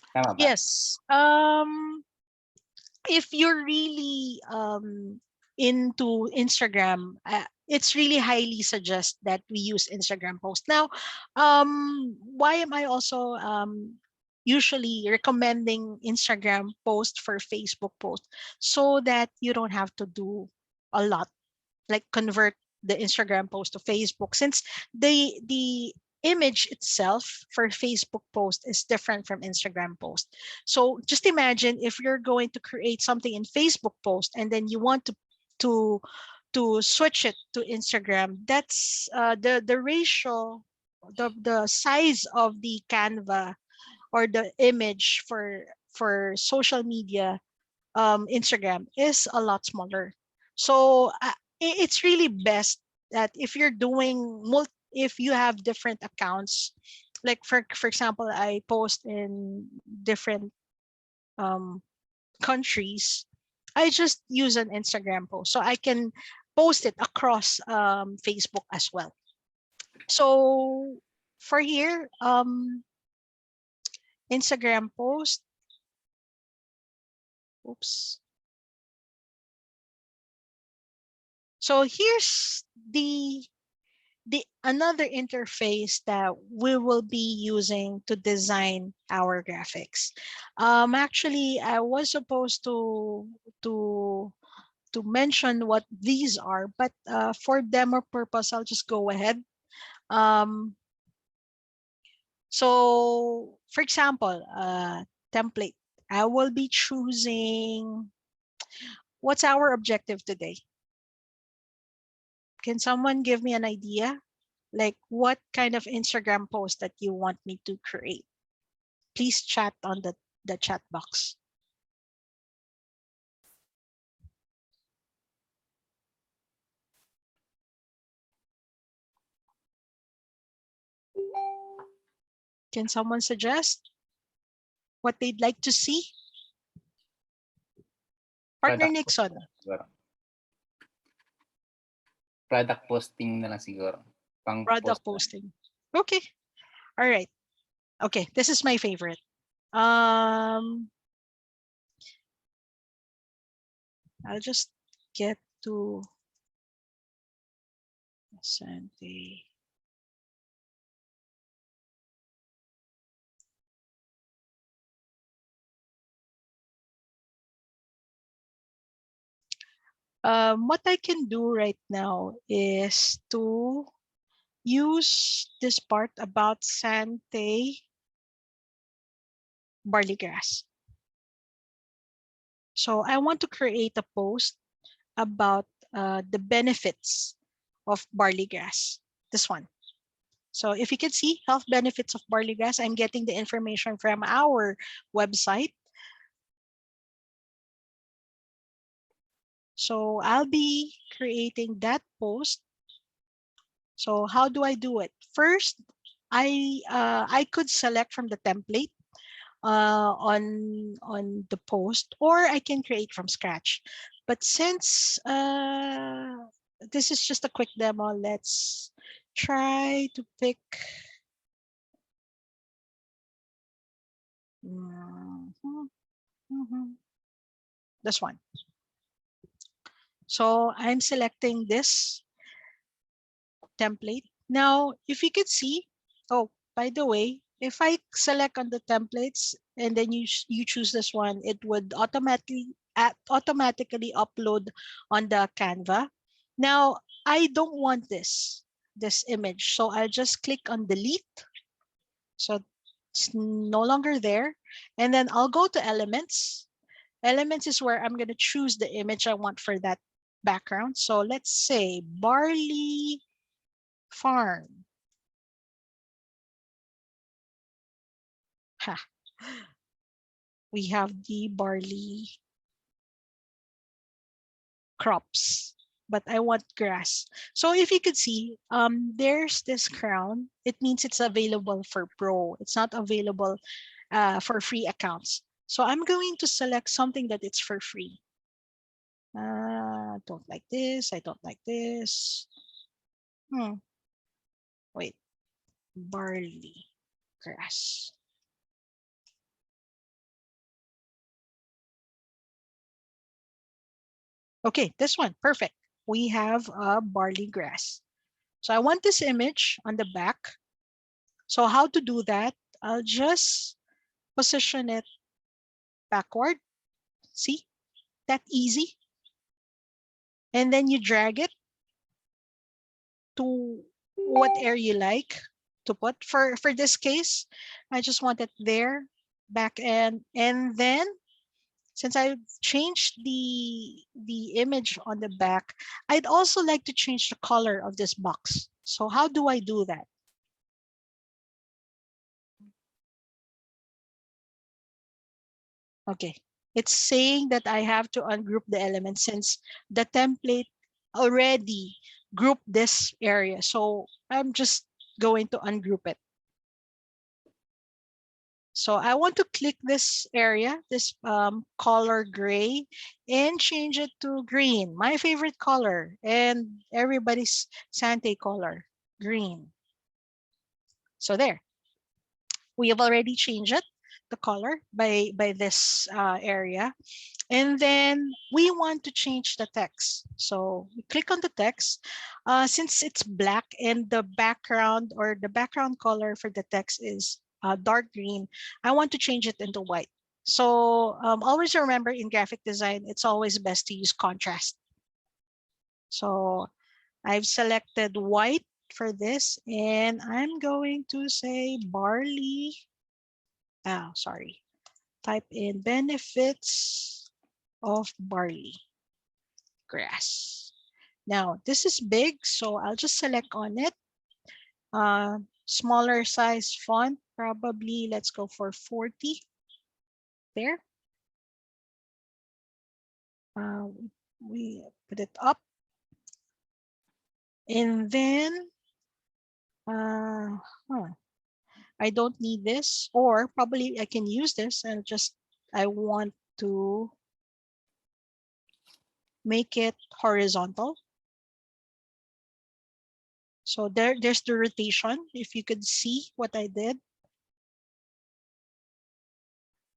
Tama ba? yes. If you're really into Instagram, it's really highly suggest that we use Instagram post. Now, why am I also usually recommending Instagram post for Facebook post? So that you don't have to do a lot, like convert the Instagram post to Facebook, since the image itself for Facebook post is different from Instagram post. So just imagine if you're going to create something in Facebook post and then you want to to switch it to Instagram. That's the ratio, the size of the Canva or the image for social media Instagram is a lot smaller. So it's really best that if you're doing if you have different accounts, like for example, I post in different um, countries, I just use an Instagram post so I can post it across Facebook as well. So for here, Instagram post. Oops. So here's the another interface that we will be using to design our graphics. Actually, I was supposed to to mention what these are, but for demo purpose, I'll just go ahead. So, for example, template. I will be choosing. What's our objective today? Can someone give me an idea? Like what kind of Instagram post that you want me to create? Please chat on the chat box. Can someone suggest what they'd like to see? Partner Product Nixon. siguro. Product posting na lang siguro. Pang Product post posting. Okay. All right. Okay, this is my favorite. I'll just get to Sante. What I can do right now is to use this part about Sante barley grass. So I want to create a post about the benefits of barley grass. This one. So if you can see health benefits of barley grass, I'm getting the information from our website. So I'll be creating that post. So how do I do it? First, I could select from the template on the post, or I can create from scratch. But since this is just a quick demo, let's try to pick this one. So I'm selecting this template. Now, if you could see, oh, by the way, if I select on the templates and then you choose this one, it would automatically upload on the Canva. Now, I don't want this image, so I'll just click on delete. So it's no longer there. And then I'll go to elements. Elements is where I'm going to choose the image I want for that background. So let's say barley farm. Ha. We have the barley crops, but I want grass. So if you could see, there's this crown. It means it's available for pro. It's not available for free accounts. So I'm going to select something that it's for free. Don't like this. I don't like this. Wait, barley grass. Okay, this one, perfect. We have a barley grass. So I want this image on the back. So how to do that? I'll just position it backward. See, that easy. And then you drag it to what area you like to put. For this case, I just want it there, back end. And then since I've changed the image on the back, I'd also like to change the color of this box. So how do I do that? Okay, it's saying that I have to ungroup the elements since the template already grouped this area. So I'm just going to ungroup it. So I want to click this area, this color gray, and change it to green, my favorite color, and everybody's Sante color, green. So there, we have already changed it, the color by this area. And then we want to change the text. So we click on the text. Since it's black and the background or the background color for the text is dark green, I want to change it into white. So always remember in graphic design, it's always best to use contrast. So I've selected white for this and I'm going to say barley. Sorry. Type in benefits of barley grass. Now this is big, so I'll just select on it. Smaller size font, probably let's go for 40 there. We put it up, and then I don't need this, or probably I can use this and I want to make it horizontal. So there's the rotation, if you could see what I did.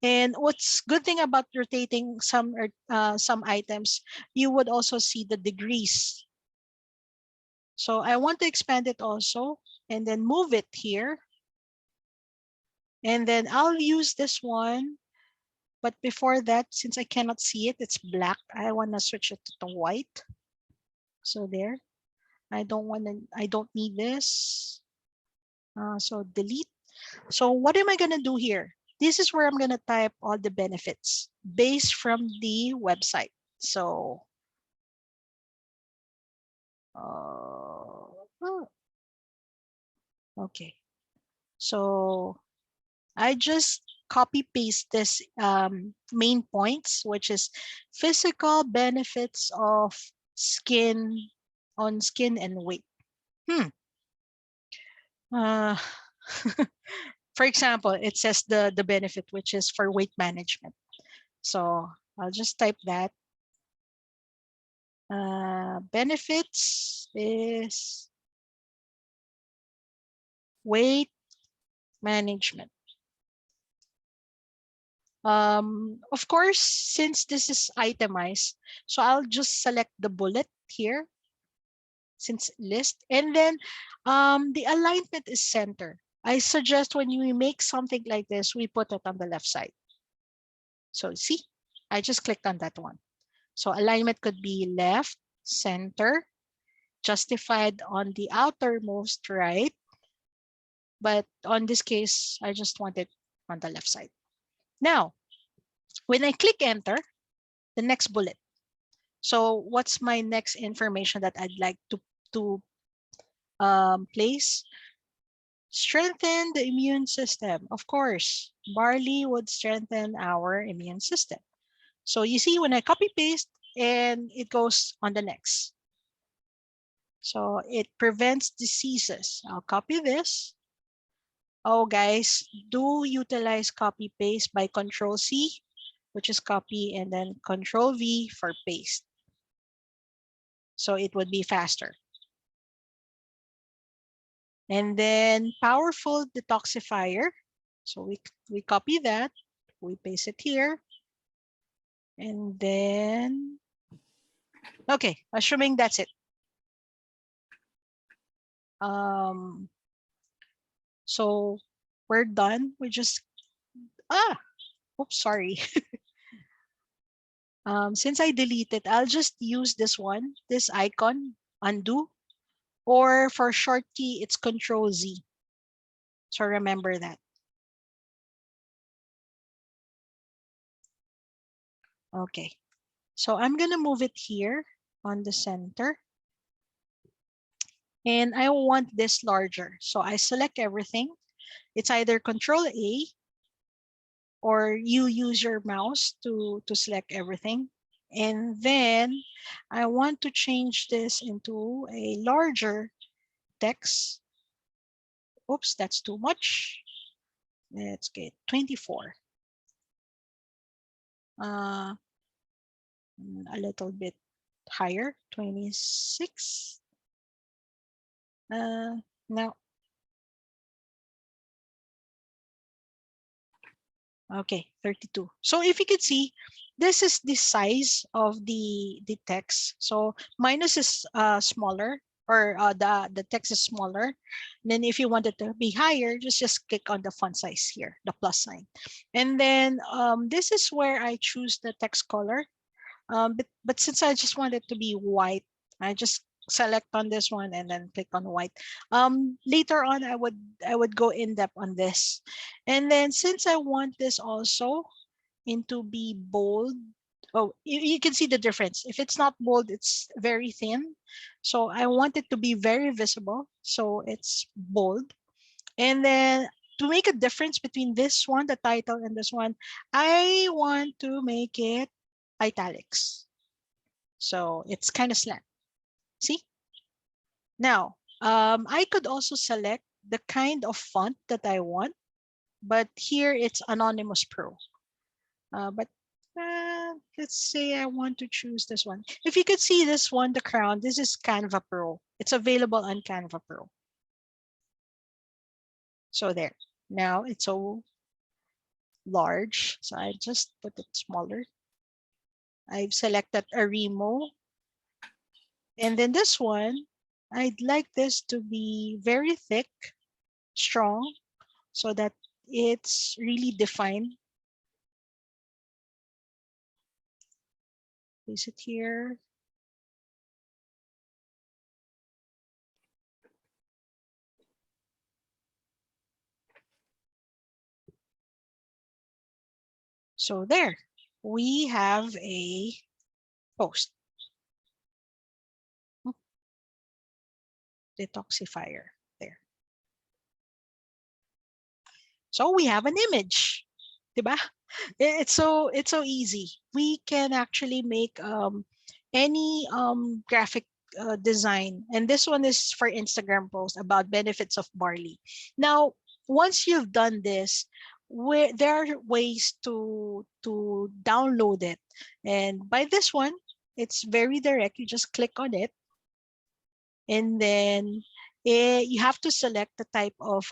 And what's good thing about rotating some items, you would also see the degrees. So I want to expand it also and then move it here. And then I'll use this one. But before that, since I cannot see it, it's black. I want to switch it to white. So there. I don't need this. So delete. So what am I going to do here? This is where I'm going to type all the benefits based from the website. So okay. So I just copy paste this main points, which is physical benefits of skin and weight. For example, it says the benefit, which is for weight management. So I'll just type that. Benefits is weight management. Of course, since this is itemized, so I'll just select the bullet here since list, and then the alignment is center. I suggest when you make something like this, we put it on the left side. So see, I just clicked on that one. So alignment could be left, center, justified on the outermost right. But on this case, I just want it on the left side. Now, when I click enter, the next bullet. So what's my next information that I'd like to place. Strengthen the immune system. Of course, barley would strengthen our immune system. So you see when I copy paste and it goes on the next. So it prevents diseases. I'll copy this. Oh, guys, do utilize copy paste by Control C, which is copy, and then Control V for paste. So it would be faster. And then powerful detoxifier. So we copy that, we paste it here. And then, okay, assuming that's it. So we're done. We just, oops, sorry. Since I deleted, I'll just use this one, this icon, undo, or for short key, it's Control Z. So remember that. Okay, so I'm gonna move it here on the center. And I want this larger. So I select everything. It's either Control A or you use your mouse to select everything. And then I want to change this into a larger text. Oops, that's too much. Let's get 24. A little bit higher, 26. Now, okay, 32. So if you can see, this is the size of the text. So minus is smaller, or the text is smaller. And then if you want it to be higher, just click on the font size here, the plus sign. And then this is where I choose the text color. But since I just want it to be white, I just select on this one and then click on white. Later on, I would go in depth on this. And then since I want this also into be bold, oh, you can see the difference. If it's not bold, it's very thin. So I want it to be very visible. So it's bold. And then to make a difference between this one, the title, and this one, I want to make it italics. So it's kind of slant. See? Now, I could also select the kind of font that I want, but here it's Anonymous Pro. But let's say I want to choose this one. If you could see this one, the crown, this is Canva Pro. It's available on Canva Pro. So there. Now it's so large, so I just put it smaller. I've selected a remo. And then this one, I'd like this to be very thick, strong, so that it's really defined. Place it here. So there, we have a post. Detoxifier there. So we have an image, diba? It's so easy. We can actually make any graphic design, and this one is for Instagram post about benefits of barley. Now, once you've done this, there are ways to download it, and by this one, it's very direct. You just click on it, and then you have to select the type of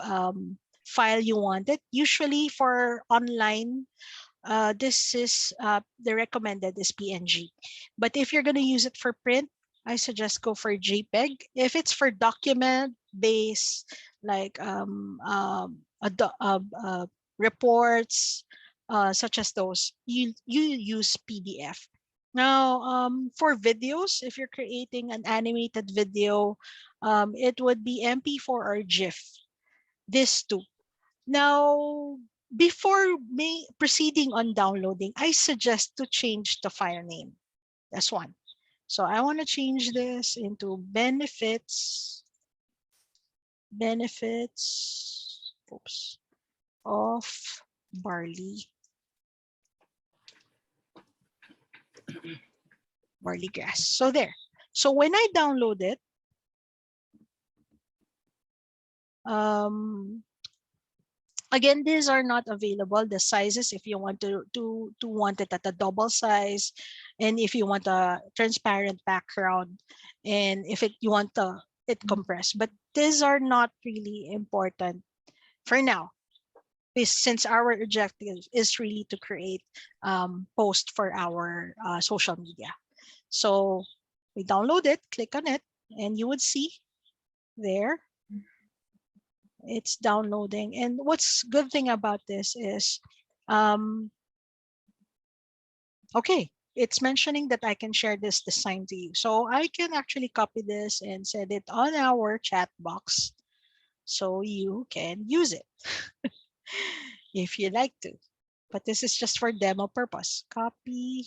file you wanted. Usually for online, this is the recommended is PNG. But if you're going to use it for print, I suggest go for JPEG. If it's for document based, like reports, such as those, you use PDF. Now, for videos, if you're creating an animated video, it would be MP4 or GIF. This two. Now, before proceeding on downloading, I suggest to change the file name. That's one. So I want to change this into benefits benefits, of barley grass. So there. So when I download it, again, these are not available. The sizes, if you want to want it at a double size, and if you want a transparent background, and if you want it compressed, but these are not really important for now, since our objective is really to create post for our social media. So we download it, click on it, and you would see there it's downloading. And what's good thing about this is, okay, it's mentioning that I can share this design to you. So I can actually copy this and send it on our chat box so you can use it if you like to. But this is just for demo purpose. Copy,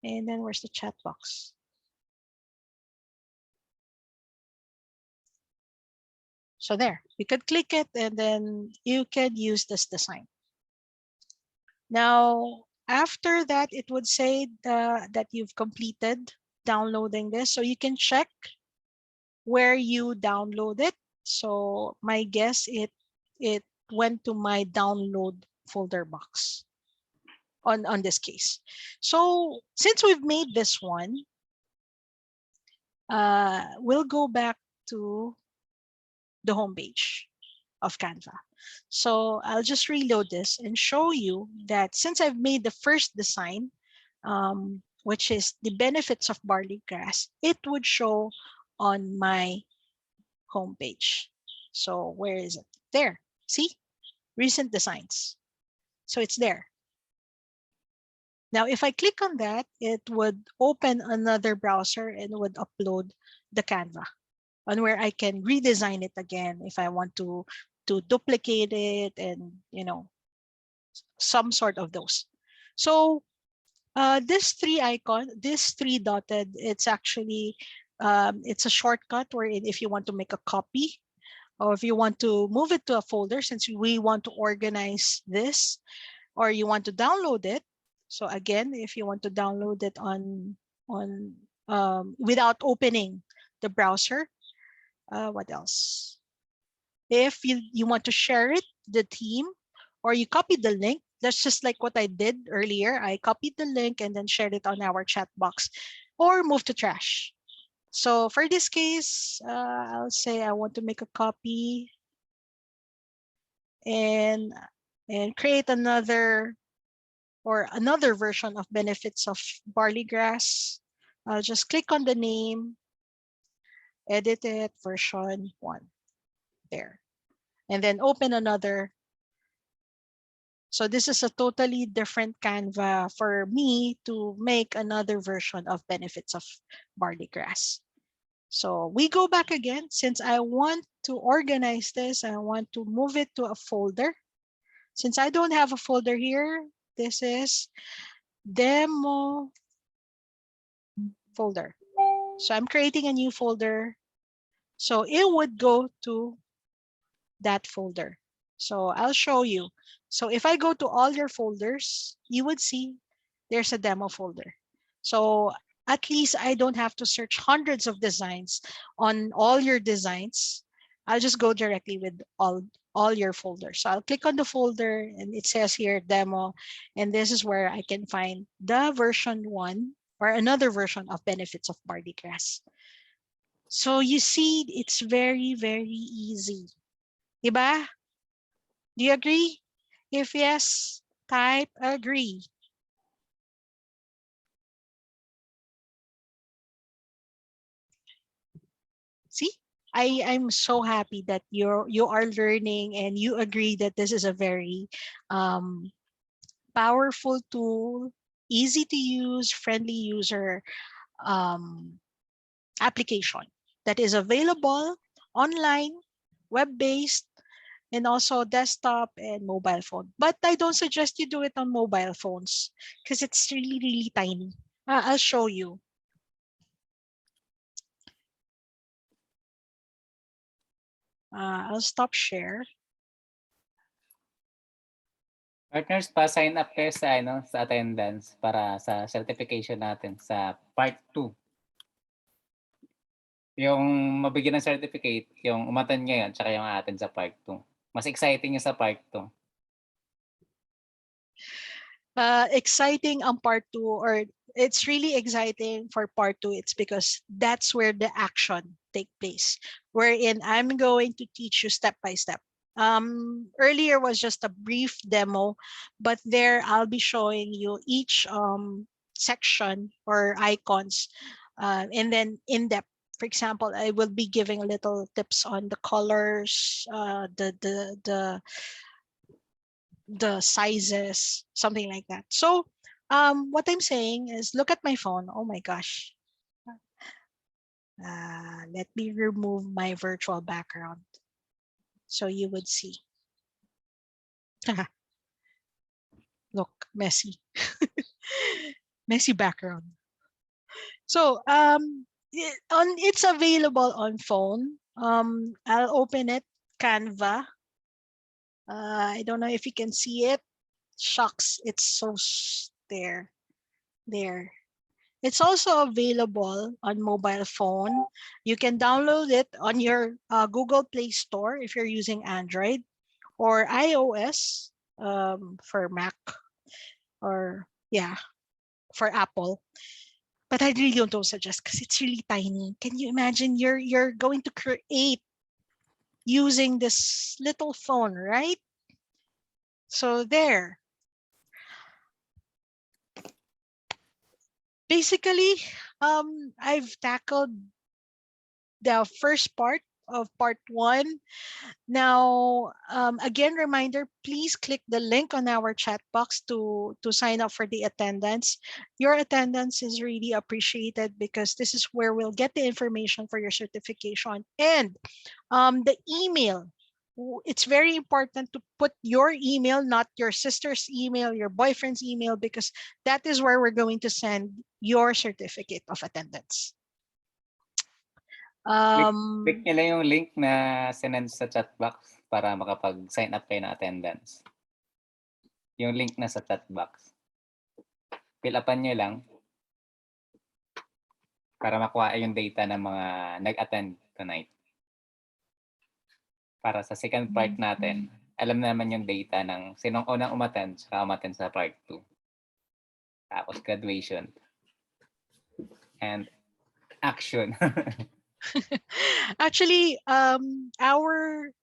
and then where's the chat box? So there, you could click it and then you can use this design. Now, after that, it would say that you've completed downloading this. So you can check where you download it. So my guess, it went to my download folder box on this case. So since we've made this one, we'll go back to the homepage of Canva. So I'll just reload this and show you that since I've made the first design, which is the benefits of barley grass, it would show on my homepage. So where is it? There. See? Recent designs. So it's there. Now, if I click on that, it would open another browser and would upload the Canva, on where I can redesign it again if I want to duplicate it, and some sort of those. So this three dotted, it's actually it's a shortcut where if you want to make a copy, or if you want to move it to a folder, since we want to organize this, or you want to download it. So again, if you want to download it on without opening the browser, what else? If you want to share it, the team, or you copy the link, that's just like what I did earlier. I copied the link and then shared it on our chat box, or move to trash. So for this case, I'll say I want to make a copy and create another version of benefits of barley grass. I'll just click on the name, edit it, version 1, there, and then open another. So this is a totally different Canva for me to make another version of benefits of barley grass. So we go back again. Since I want to organize this, I want to move it to a folder. Since I don't have a folder here, this is demo folder. So I'm creating a new folder. So it would go to that folder. So I'll show you. So if I go to all your folders, you would see there's a demo folder. So at least I don't have to search hundreds of designs on all your designs. I'll just go directly with all your folders. So I'll click on the folder and it says here demo, and this is where I can find the version 1 or another version of benefits of barley grass. So you see, it's very, very easy. Diba? Do you agree? If yes, type agree. See, I'm so happy that you are learning and you agree that this is a very powerful tool, easy to use, friendly user application that is available online, web-based, and also desktop and mobile phone. But I don't suggest you do it on mobile phones because it's really, really tiny. I'll show you. I'll stop share. Partners, pa-sign up kayo sa, sa attendance para sa certification natin sa part 2. Yung mabigyan ng certificate, yung umattend ngayon, tsaka yung atin sa part 2. Mas exciting yung sa part 2. Exciting ang part 2, or it's really exciting for part 2. It's because that's where the action take place, wherein I'm going to teach you step by step. Earlier was just a brief demo, but there I'll be showing you each section or icons, and then in depth. For example, I will be giving little tips on the colors, the sizes, something like that. So what I'm saying is, look at my phone. Oh my gosh. Let me remove my virtual background so you would see. Look, messy. Messy background. So it's available on phone. I'll open it, Canva. I don't know if you can see it. Shucks, it's so there. It's also available on mobile phone. You can download it on your Google Play Store if you're using Android, or iOS for Mac, or yeah, for Apple. But I really don't suggest because it's really tiny. Can you imagine you're going to create using this little phone, right? So there. Basically, I've tackled the first part of part 1. Now, again, reminder, please click the link on our chat box to sign up for the attendance. Your attendance is really appreciated because this is where we'll get the information for your certification. And the email, it's very important to put your email, not your sister's email, your boyfriend's email, because that is where we're going to send your certificate of attendance. Click nyo lang yung link na sinend sa chat box para makapag-sign up kayo ng attendance. Yung link na sa chat box. Fill upan nyo lang para makuha yung data ng mga nag-attend tonight. Para sa second part natin, alam naman yung data ng sinong unang umattend saka umattend sa part 2. Tapos graduation. And action. Actually, our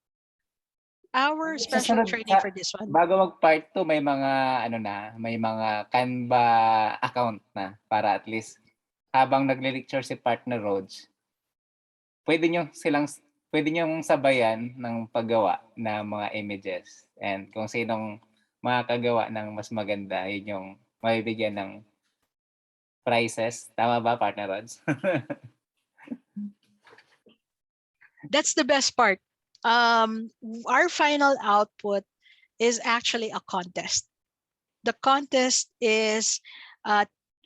special training for this one. Bago mag-part 2, may mga may mga Canva account na para at least habang nagle-lecture si Partner Rhodes, pwede nyo sabayan ng paggawa ng mga images. And kung sinong makakagawa ng mas maganda, yun yung mabibigyan ng prizes. Tama ba, Partner Rhodes? That's the best part. Our final output is actually a contest. The contest is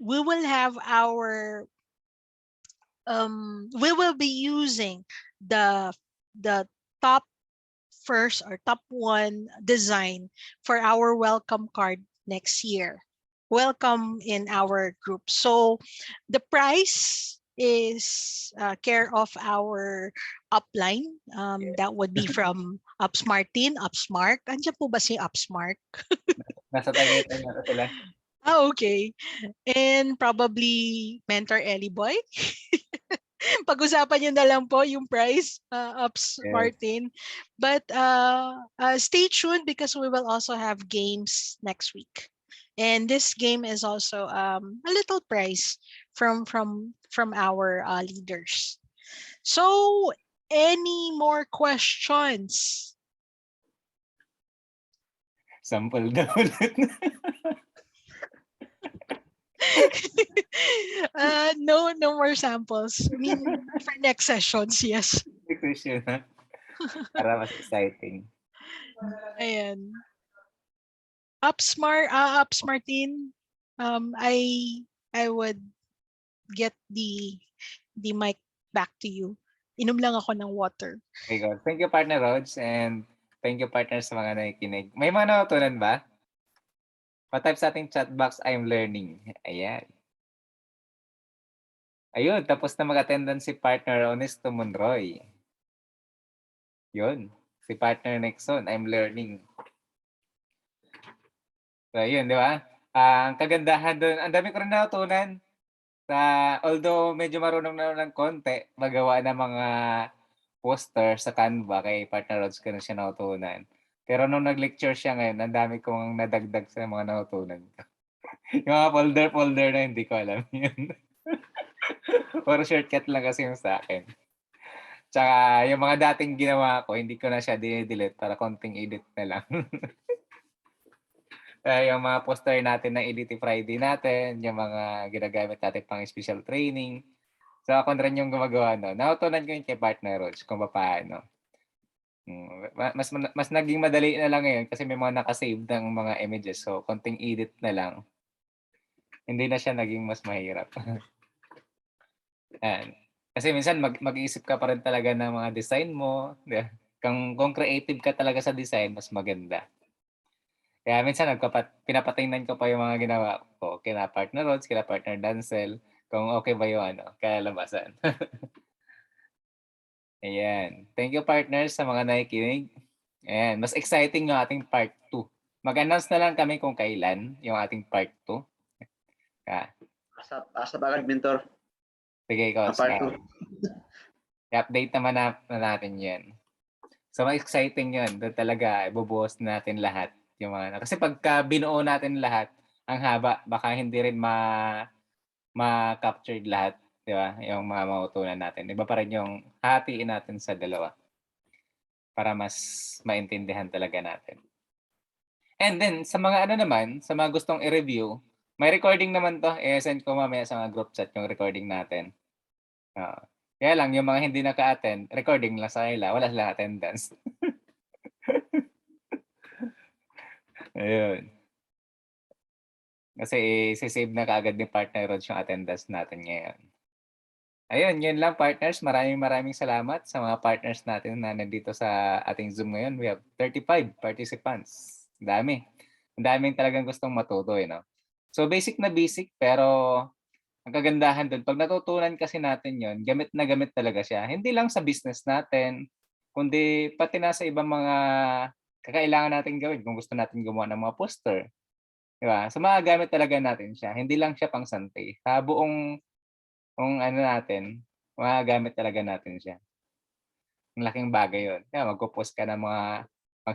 we will have our we will be using the top first or top 1 design for our welcome card next year. Welcome in our group. So the price is care of our upline. That would be from Upsmartin, Upsmark. Andiyan po ba si Upsmark? Nasa Tagaytay na sila. Okay. And probably Mentor Ellie Boy. Pag-usapan nyo na lang po yung price, Ups Yes. Martin. But stay tuned because we will also have games next week. And this game is also a little prize from our leaders. So, any more questions? Sample daw ulit. No more samples. I mean, for next sessions, yes. Question, ha? Para mas exciting. Ayan. Upsmartin, I would get the mic back to you Inom lang ako ng water. Okay, good. Thank you, partner Rods, and thank you, partner, sa mga nakikinig. May mga natutunan ba? Pa-type sa ating chat box, I'm learning. Ayan. Ayun, tapos na mag-attendance si partner Honesto Monroy. Yun. Si partner Nexon, I'm learning. So, ayun, di ba? Ang kagandahan doon, ang dami ko rin natutunan. Although medyo marunong na ng konti, magawa ng mga poster sa Canva, kay partner Rods ko na siya natutunan. Pero nung nag-lecture siya ngayon, ang dami kong nadagdag sa mga natutunan ko. Yung mga folder na hindi ko alam yun. Or shortcut lang kasi yung sa akin. Tsaka yung mga dating ginawa ko, hindi ko na siya dinelete para konting edit na lang. Yung mga poster natin ng Edit Friday natin, yung mga ginagamit natin pang special training. So ako rin yung gumagawa no. Natutunan ko yun kay partner Roach kung paano. Mas naging madali na lang ngayon kasi may mga nakasave ng mga images. So konting edit na lang. Hindi na siya naging mas mahirap. Yan. Kasi minsan mag-iisip ka pa rin talaga ng mga design mo. Kung creative ka talaga sa design, mas maganda. Kaya minsan pinapatingnan ko pa yung mga ginawa ko kina partner Rods, kina partner Dancel, kung okay ba yung kalalabasan. Ayan. Thank you, partners, sa mga nakikinig. Ayan. Mas exciting yung ating part 2. Mag-announce na lang kami kung kailan yung ating part 2. Asa bagad, mentor. Sige, Coach. Part 2. I-update naman na natin yan. So, exciting yun. Doon talaga, ibubuhos natin lahat. Yung mga, kasi pagka binuo natin lahat, ang haba, baka hindi rin ma-captured lahat. Di ba? Yung mga mautunan natin. Iba pa rin yung hatiin natin sa dalawa para mas maintindihan talaga natin. And then, sa mga sa mga gustong i-review, may recording naman to. I-send ko mamaya sa mga group chat yung recording natin. Kaya lang, yung mga hindi naka-attend, recording lang sa kanila. Wala silang attendance. Ayun. Kasi save na kaagad ni partner Rods yung attendance natin ngayon. Ayun, yun lang, partners. Maraming salamat sa mga partners natin na nandito sa ating Zoom ngayon. We have 35 participants. Ang daming talagang gustong matuto, no? So basic na basic, pero ang kagandahan doon, pag natutunan kasi natin yon, gamit na gamit talaga siya. Hindi lang sa business natin, kundi pati na sa ibang mga kakailangan natin gawin kung gusto natin gumawa ng mga poster. Di ba? So magagamit talaga natin siya. Hindi lang siya pang sante. Sa buong natin, magagamit talaga natin siya. Ang laking bagay yun. Kaya magpo-post ka ng mga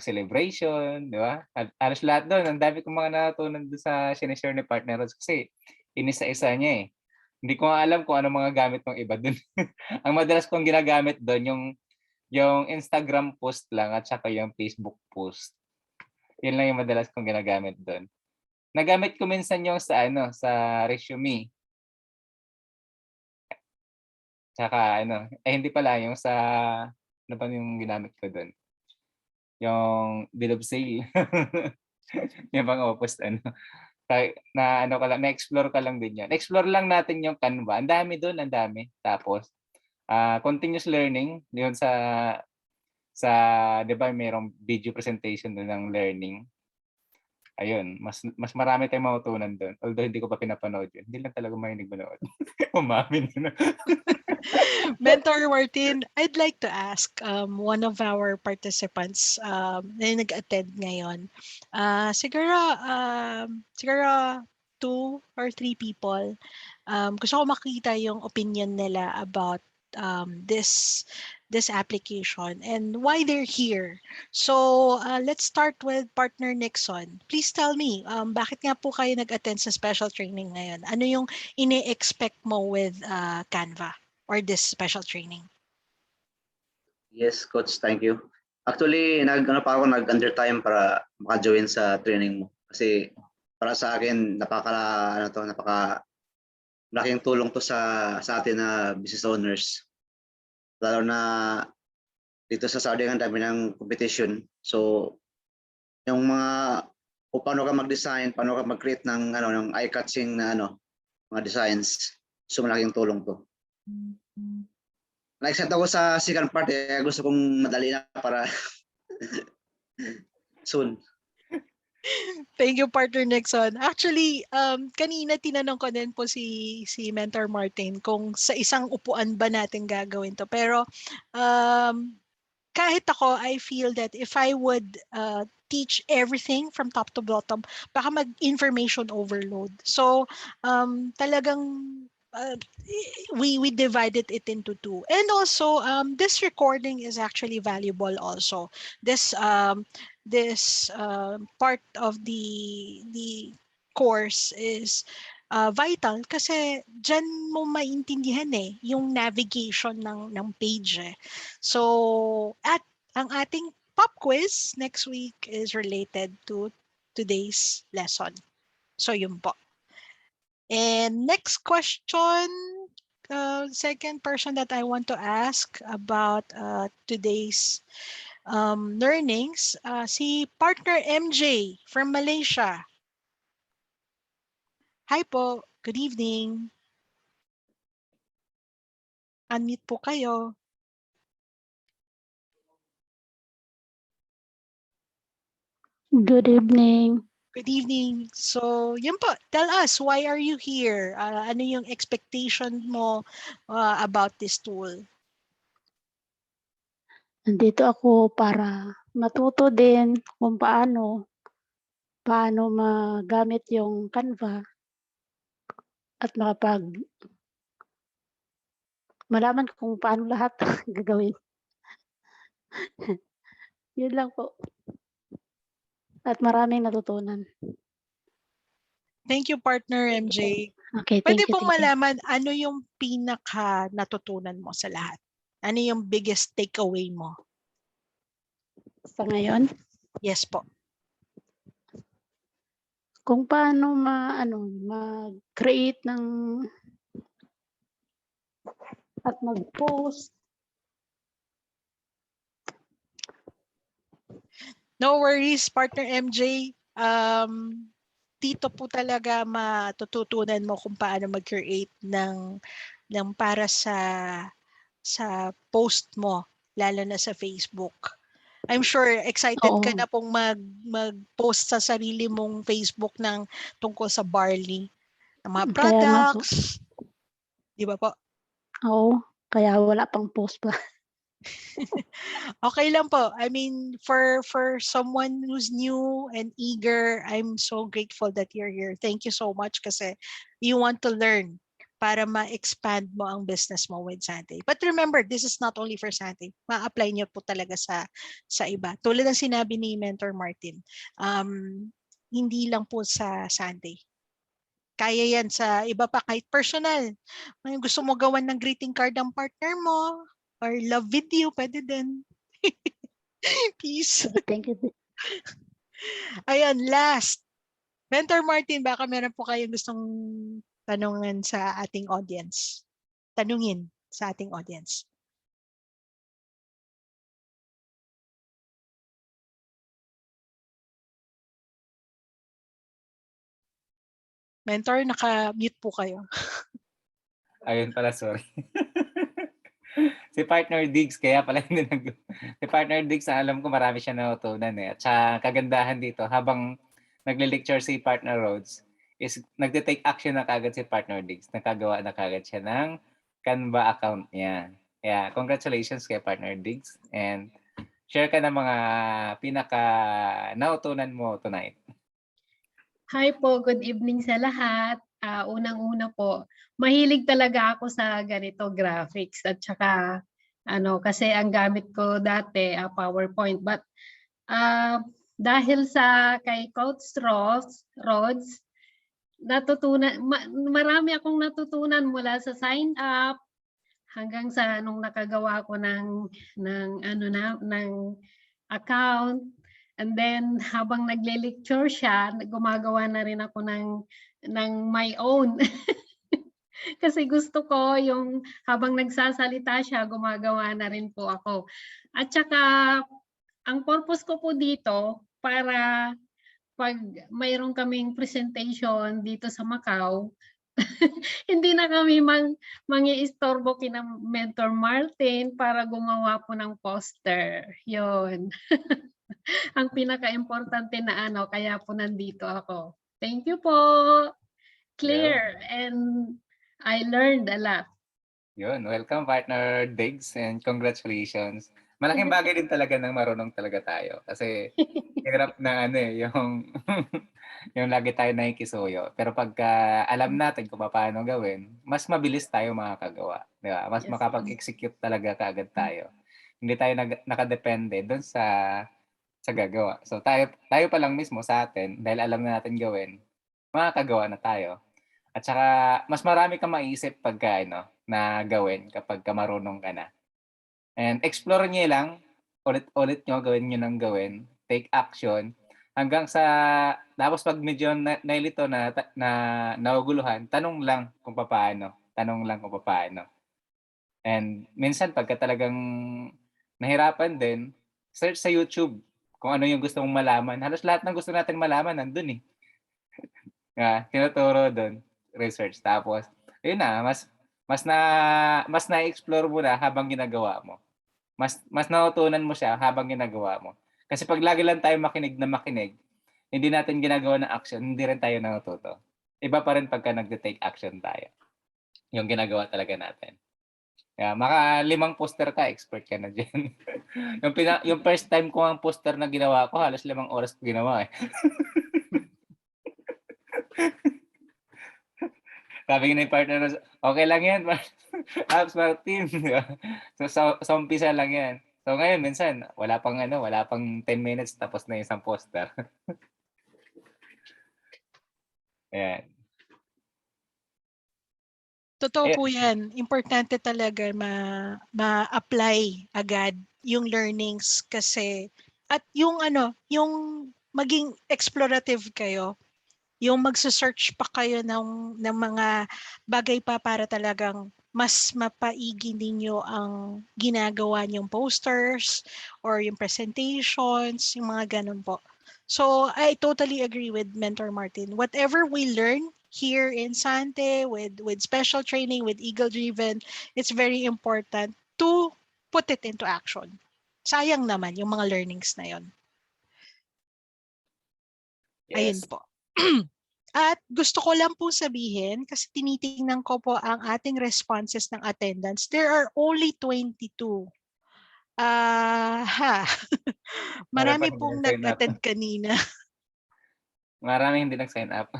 celebration, di ba? Halos lahat doon. Ang dami kong mga natutunan doon sa sinishare ni partner Rods kasi inisa-isa niya eh. Hindi ko nga alam kung ano mga gamit ng iba doon. Ang madalas kong ginagamit doon, yung Instagram post lang at saka yung Facebook post. Yun lang yung madalas kong ginagamit doon. Nagamit ko minsan yung sa resume. Tsaka hindi pala yung sa ano ba yung ginamit ko doon? Yung bill of sale. Yung mga post na-explore ka lang din yan. Explore lang natin yung Canva. Ang dami doon, ang dami. Tapos continuous learning yun sa 'di ba mayroong video presentation doon ng learning. Ayun, mas marami tayong matutunan doon. Although hindi ko pa pinapanood yun. Hindi lang talaga mahilig manood. Umamin na. Mentor Martin, I'd like to ask one of our participants na nag-attend ngayon. Siguro 2 or 3 people. Gusto ko makita yung opinion nila about this application and why they're here. So let's start with partner Nixon. Please tell me, bakit nga po kayo nag-attend sa special training ngayon? Ano yung ini-expect mo with Canva or this special training? Yes, Coach. Thank you. Actually, nag-under time para maka-join sa training mo. Kasi para sa akin, napaka malaking tulong to sa atin na business owners. Lalo na dito sa Saudi ang dami ng competition. So, yung kung paano ka mag-design, paano ka mag-create ng ng eye-catching na mga designs. So malaking tulong to. Na-excite ako sa second part eh. Gusto kong madali na para soon. Thank you, partner Nixon. Actually, kanina tinanong ko din po si Mentor Martin kung sa isang upuan ba natin gagawin to. Pero kahit ako, I feel that if I would teach everything from top to bottom, baka mag-information overload. So, talagang we divided it into two. And also, this recording is actually valuable also. This part of the course is vital kasi dyan mo maintindihan yung navigation ng page eh. So, at ang ating pop quiz next week is related to today's lesson. So, yun po. And next question, second person that I want to ask about today's learnings, si partner MJ from Malaysia. Hi po, good evening. Unmute po kayo. Good evening. Good evening. So, yun po, tell us, why are you here? Ano yung expectation mo about this tool? Nandito ako para matuto din kung paano magamit yung Canva at malaman kung paano lahat gagawin. Yun lang po. At maraming natutunan. Thank you, partner MJ. Okay, Pwede thank you. pong malaman ano yung pinaka natutunan mo sa lahat? Ano yung biggest takeaway mo? Sa ngayon, Yes po. kung paano mag-create ng at mag-post. No worries, partner MJ. Dito po talaga matututunan mo kung paano mag-create ng para sa post mo, lalo na sa Facebook. I'm sure excited ka Oo. na pong mag-post sa sarili mong Facebook ng tungkol sa barley, ng mga Kaya nga po. products. Di ba po? Oo, kaya wala pang post pa. Okay lang po. I mean, for someone who's new and eager, I'm so grateful that you're here. Thank you so much kasi you want to learn para ma-expand mo ang business mo with Sante. But remember, this is not only for Sante. Ma-apply niyo po talaga sa iba. Tulad ng sinabi ni Mentor Martin, hindi lang po sa Sante. Kaya yan sa iba pa, kahit personal. May gusto mo gawan ng greeting card ang partner mo, or love video, pwede din. Peace. Thank you. Ayan, last. Mentor Martin, baka meron po kayong gustong tanungan sa ating audience. Tanungin sa ating audience. Mentor, naka-mute po kayo. Ayun pala, sorry. Si partner Diggs, kaya pala hindi si partner Diggs, alam ko marami siya natutunan eh. At sa kagandahan dito, habang nagle-lecture si partner Rhodes, is nagte-take action na kagad si partner Diggs. Nakagawa na kagad siya ng Canva account niya. Kaya congratulations kay partner Diggs. And share ka ng mga pinaka natutunan mo tonight. Hi po, good evening sa lahat. Unang-una po, mahilig talaga ako sa ganito graphics at saka kasi ang gamit ko dati PowerPoint, but dahil sa kay Coach Rhodes, marami akong natutunan mula sa sign up hanggang sa nung nakagawa ko ng account. And then habang nagle-lecture siya, gumagawa na rin ako ng my own. Kasi gusto ko yung habang nagsasalita siya, gumagawa na rin po ako. At saka ang purpose ko po dito para pag mayroon kaming presentation dito sa Macau, Hindi na kami mangi-istorbo kina Mentor Martin para gumawa po ng poster. Yun. Ang pinaka-importante na ano, kaya po nandito ako. Thank you po. Clear. And I learned a lot. Yun, welcome partner Diggs and congratulations. Malaking bagay din talaga nang marunong talaga tayo kasi hirap na ano yung yung lagi tayo nakikisuyo. Pero pagka alam natin kung paano gawin, mas mabilis tayo makakagawa, di ba? Mas Yes. makapag-execute talaga kaagad tayo. Hindi tayo nakadepende doon sa gagawa. So tayo pa lang mismo sa atin dahil alam na natin gawin, makakagawa na tayo. At saka mas marami kang maiisip pagka na gawin kapag marunong ka na. And explore niyo lang, ulit-ulit niyo gawin niyo ng gawin, take action hanggang sa tapos pag medyo nailito na naguguluhan, tanong lang kung paano. And minsan pagka talagang nahirapan din, search sa YouTube kung ano yung gusto mong malaman. Halos lahat ng gusto natin malaman nandun eh. Tinuturo doon, research. Tapos, yun na, mas na-explore mo na habang ginagawa mo. Mas natutunan mo siya habang ginagawa mo. Kasi pag lagi lang tayo makinig, hindi natin ginagawa ng action, hindi rin tayo natututo. Iba pa rin pagka nag-take action tayo. Yung ginagawa talaga natin. Maka 5 poster ka, expert ka na dyan. yung first time ko ang poster na ginawa ko, halos 5 oras ko ginawa eh. Sabi ng partner, okay lang yan, Abs Martin. So umpisa lang yan. So ngayon, minsan, wala pang 10 minutes tapos na isang poster. Ayan. Totoo po yan. Importante talaga ma-apply agad yung learnings kasi at yung maging explorative kayo. Yung magse-search pa kayo ng mga bagay pa para talagang mas mapaigi ninyo ang ginagawa niyong posters or yung presentations, yung mga ganun po. So I totally agree with Mentor Martin. Whatever we learn here in Sante with special training, with Eagle Driven, it's very important to put it into action. Sayang naman yung mga learnings na yon. Ayun Yes. po. At gusto ko lang po sabihin, kasi tinitingnan ko po ang ating responses ng attendance, there are only 22. Marami pong nag-attend kanina. Maraming hindi nag-sign up.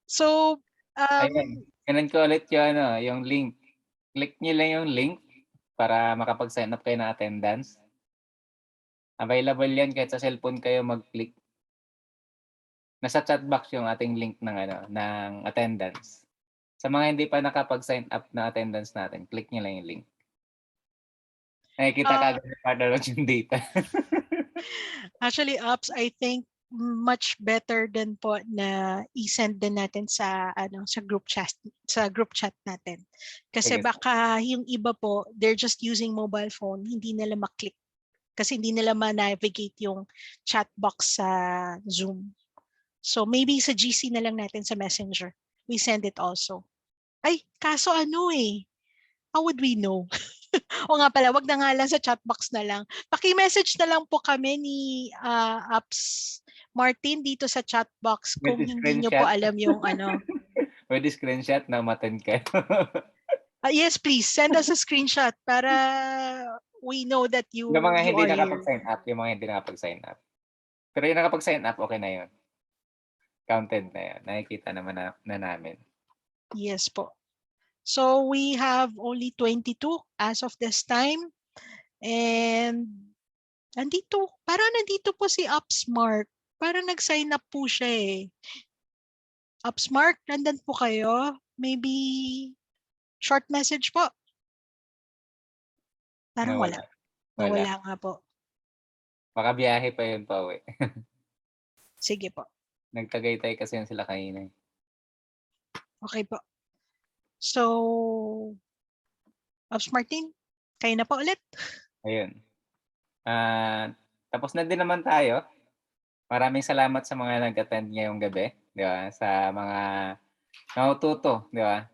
So, Ayun. Ganun ko ulit yung link. Click nyo lang yung link para makapag-sign up kayo ng attendance. Available yan kahit sa cellphone kayo mag-click. Nasa chat box yung ating link ng attendance. Sa mga hindi pa nakapag-sign up na attendance natin, click nyo lang yung link. Nakikita kagad ng partner yung data. Actually, Ops, I think much better din po na i-send din natin sa group chat natin. Kasi Sige. baka yung iba po, they're just using mobile phone, hindi nila maklik. Kasi hindi nila ma-navigate yung chat box sa Zoom. So maybe sa GC na lang natin sa Messenger. We send it also. Ay, kaso how would we know? O nga pala, wag na nga lang sa chat box na lang. Paki-message na lang po kami ni Apps Martin dito sa chat box kung hindi nyo po alam yung Pwede screenshot na matin kayo. Yes, please. Send us a screenshot para we know that you Yung mga hindi are here. nakapag-sign up, yung mga hindi nakapag-sign up. Pero yung nakapag-sign up, okay na yun. Counted na yun. Nakikita naman na namin. Yes po. So we have only 22 as of this time. And parang nandito po si Upsmart. Parang nag-sign up po siya eh. Upsmart, nandun po kayo? Maybe short message po. Parang wala. Nawala nga po. Baka biyahe pa yun pa uwi. Sige po. Nagtagaytay kasi yun sila kanina. Okay po. So, Ops Martin, kayo na po ulit. Ayun. Tapos na din naman tayo. Maraming salamat sa mga nag-attend ngayong gabi. Di ba? Sa mga Natututo, di ba?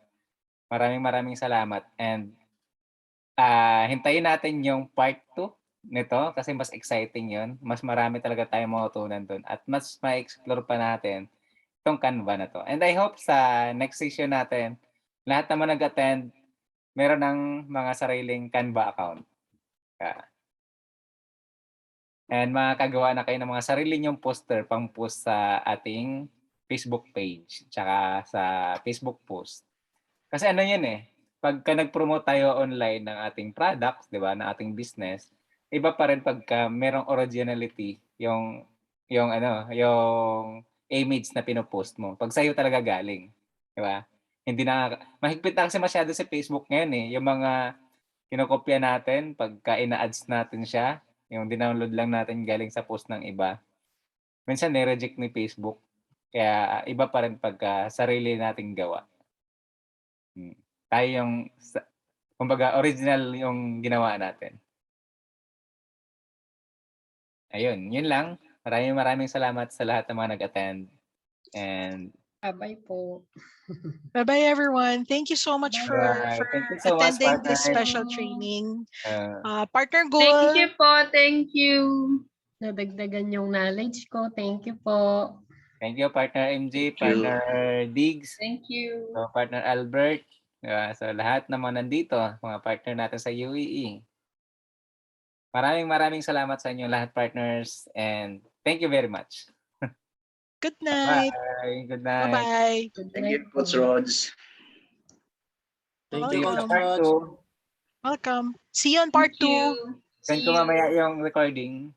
Maraming salamat and hintayin natin yung part 2 nito kasi mas exciting yun. Mas marami talaga tayong matutunan doon at mas ma-explore pa natin itong Canva na to. And I hope sa next session natin, lahat naman nag-attend, meron ng mga sariling Canva account. And makakagawa na kayo ng mga sarili nyong poster pang-post sa ating Facebook page tsaka sa Facebook post. Kasi ano yun pagka nag-promote tayo online ng ating products, di ba, ng ating business, iba pa rin pagka merong originality yung image na pinopost mo. Pag sa'yo talaga galing, di ba? Hindi na, mahigpit na kasi masyado sa Facebook ngayon yung mga kinokopya natin, pagka ina-ads natin siya, yung dinownload lang natin galing sa post ng iba, minsan nireject ni Facebook. Kaya iba pa rin pagka sarili nating gawa. Tayo yung, kumbaga, original yung ginawa natin. Ayun, yun lang. Maraming salamat sa lahat ng mga nag-attend. And Bye po. Bye-bye, everyone. Thank you so much for thank you so much, attending this partner. special training. Partner Goal. Thank you po. Thank you. Nadagdagan yung knowledge ko. Thank you po. Thank you, partner MJ, partner Diggs, Thank you. so partner Albert. So lahat ng mga nandito, mga partner natin sa UAE. Maraming salamat sa inyo lahat, partners, and thank you very much. Good night. Bye. Good night. Bye-bye. Thank you, Coach Rods. Thank See you, you sa Coach part Rods. 2. Welcome. See you on part 2. Send ko mamaya yung recording.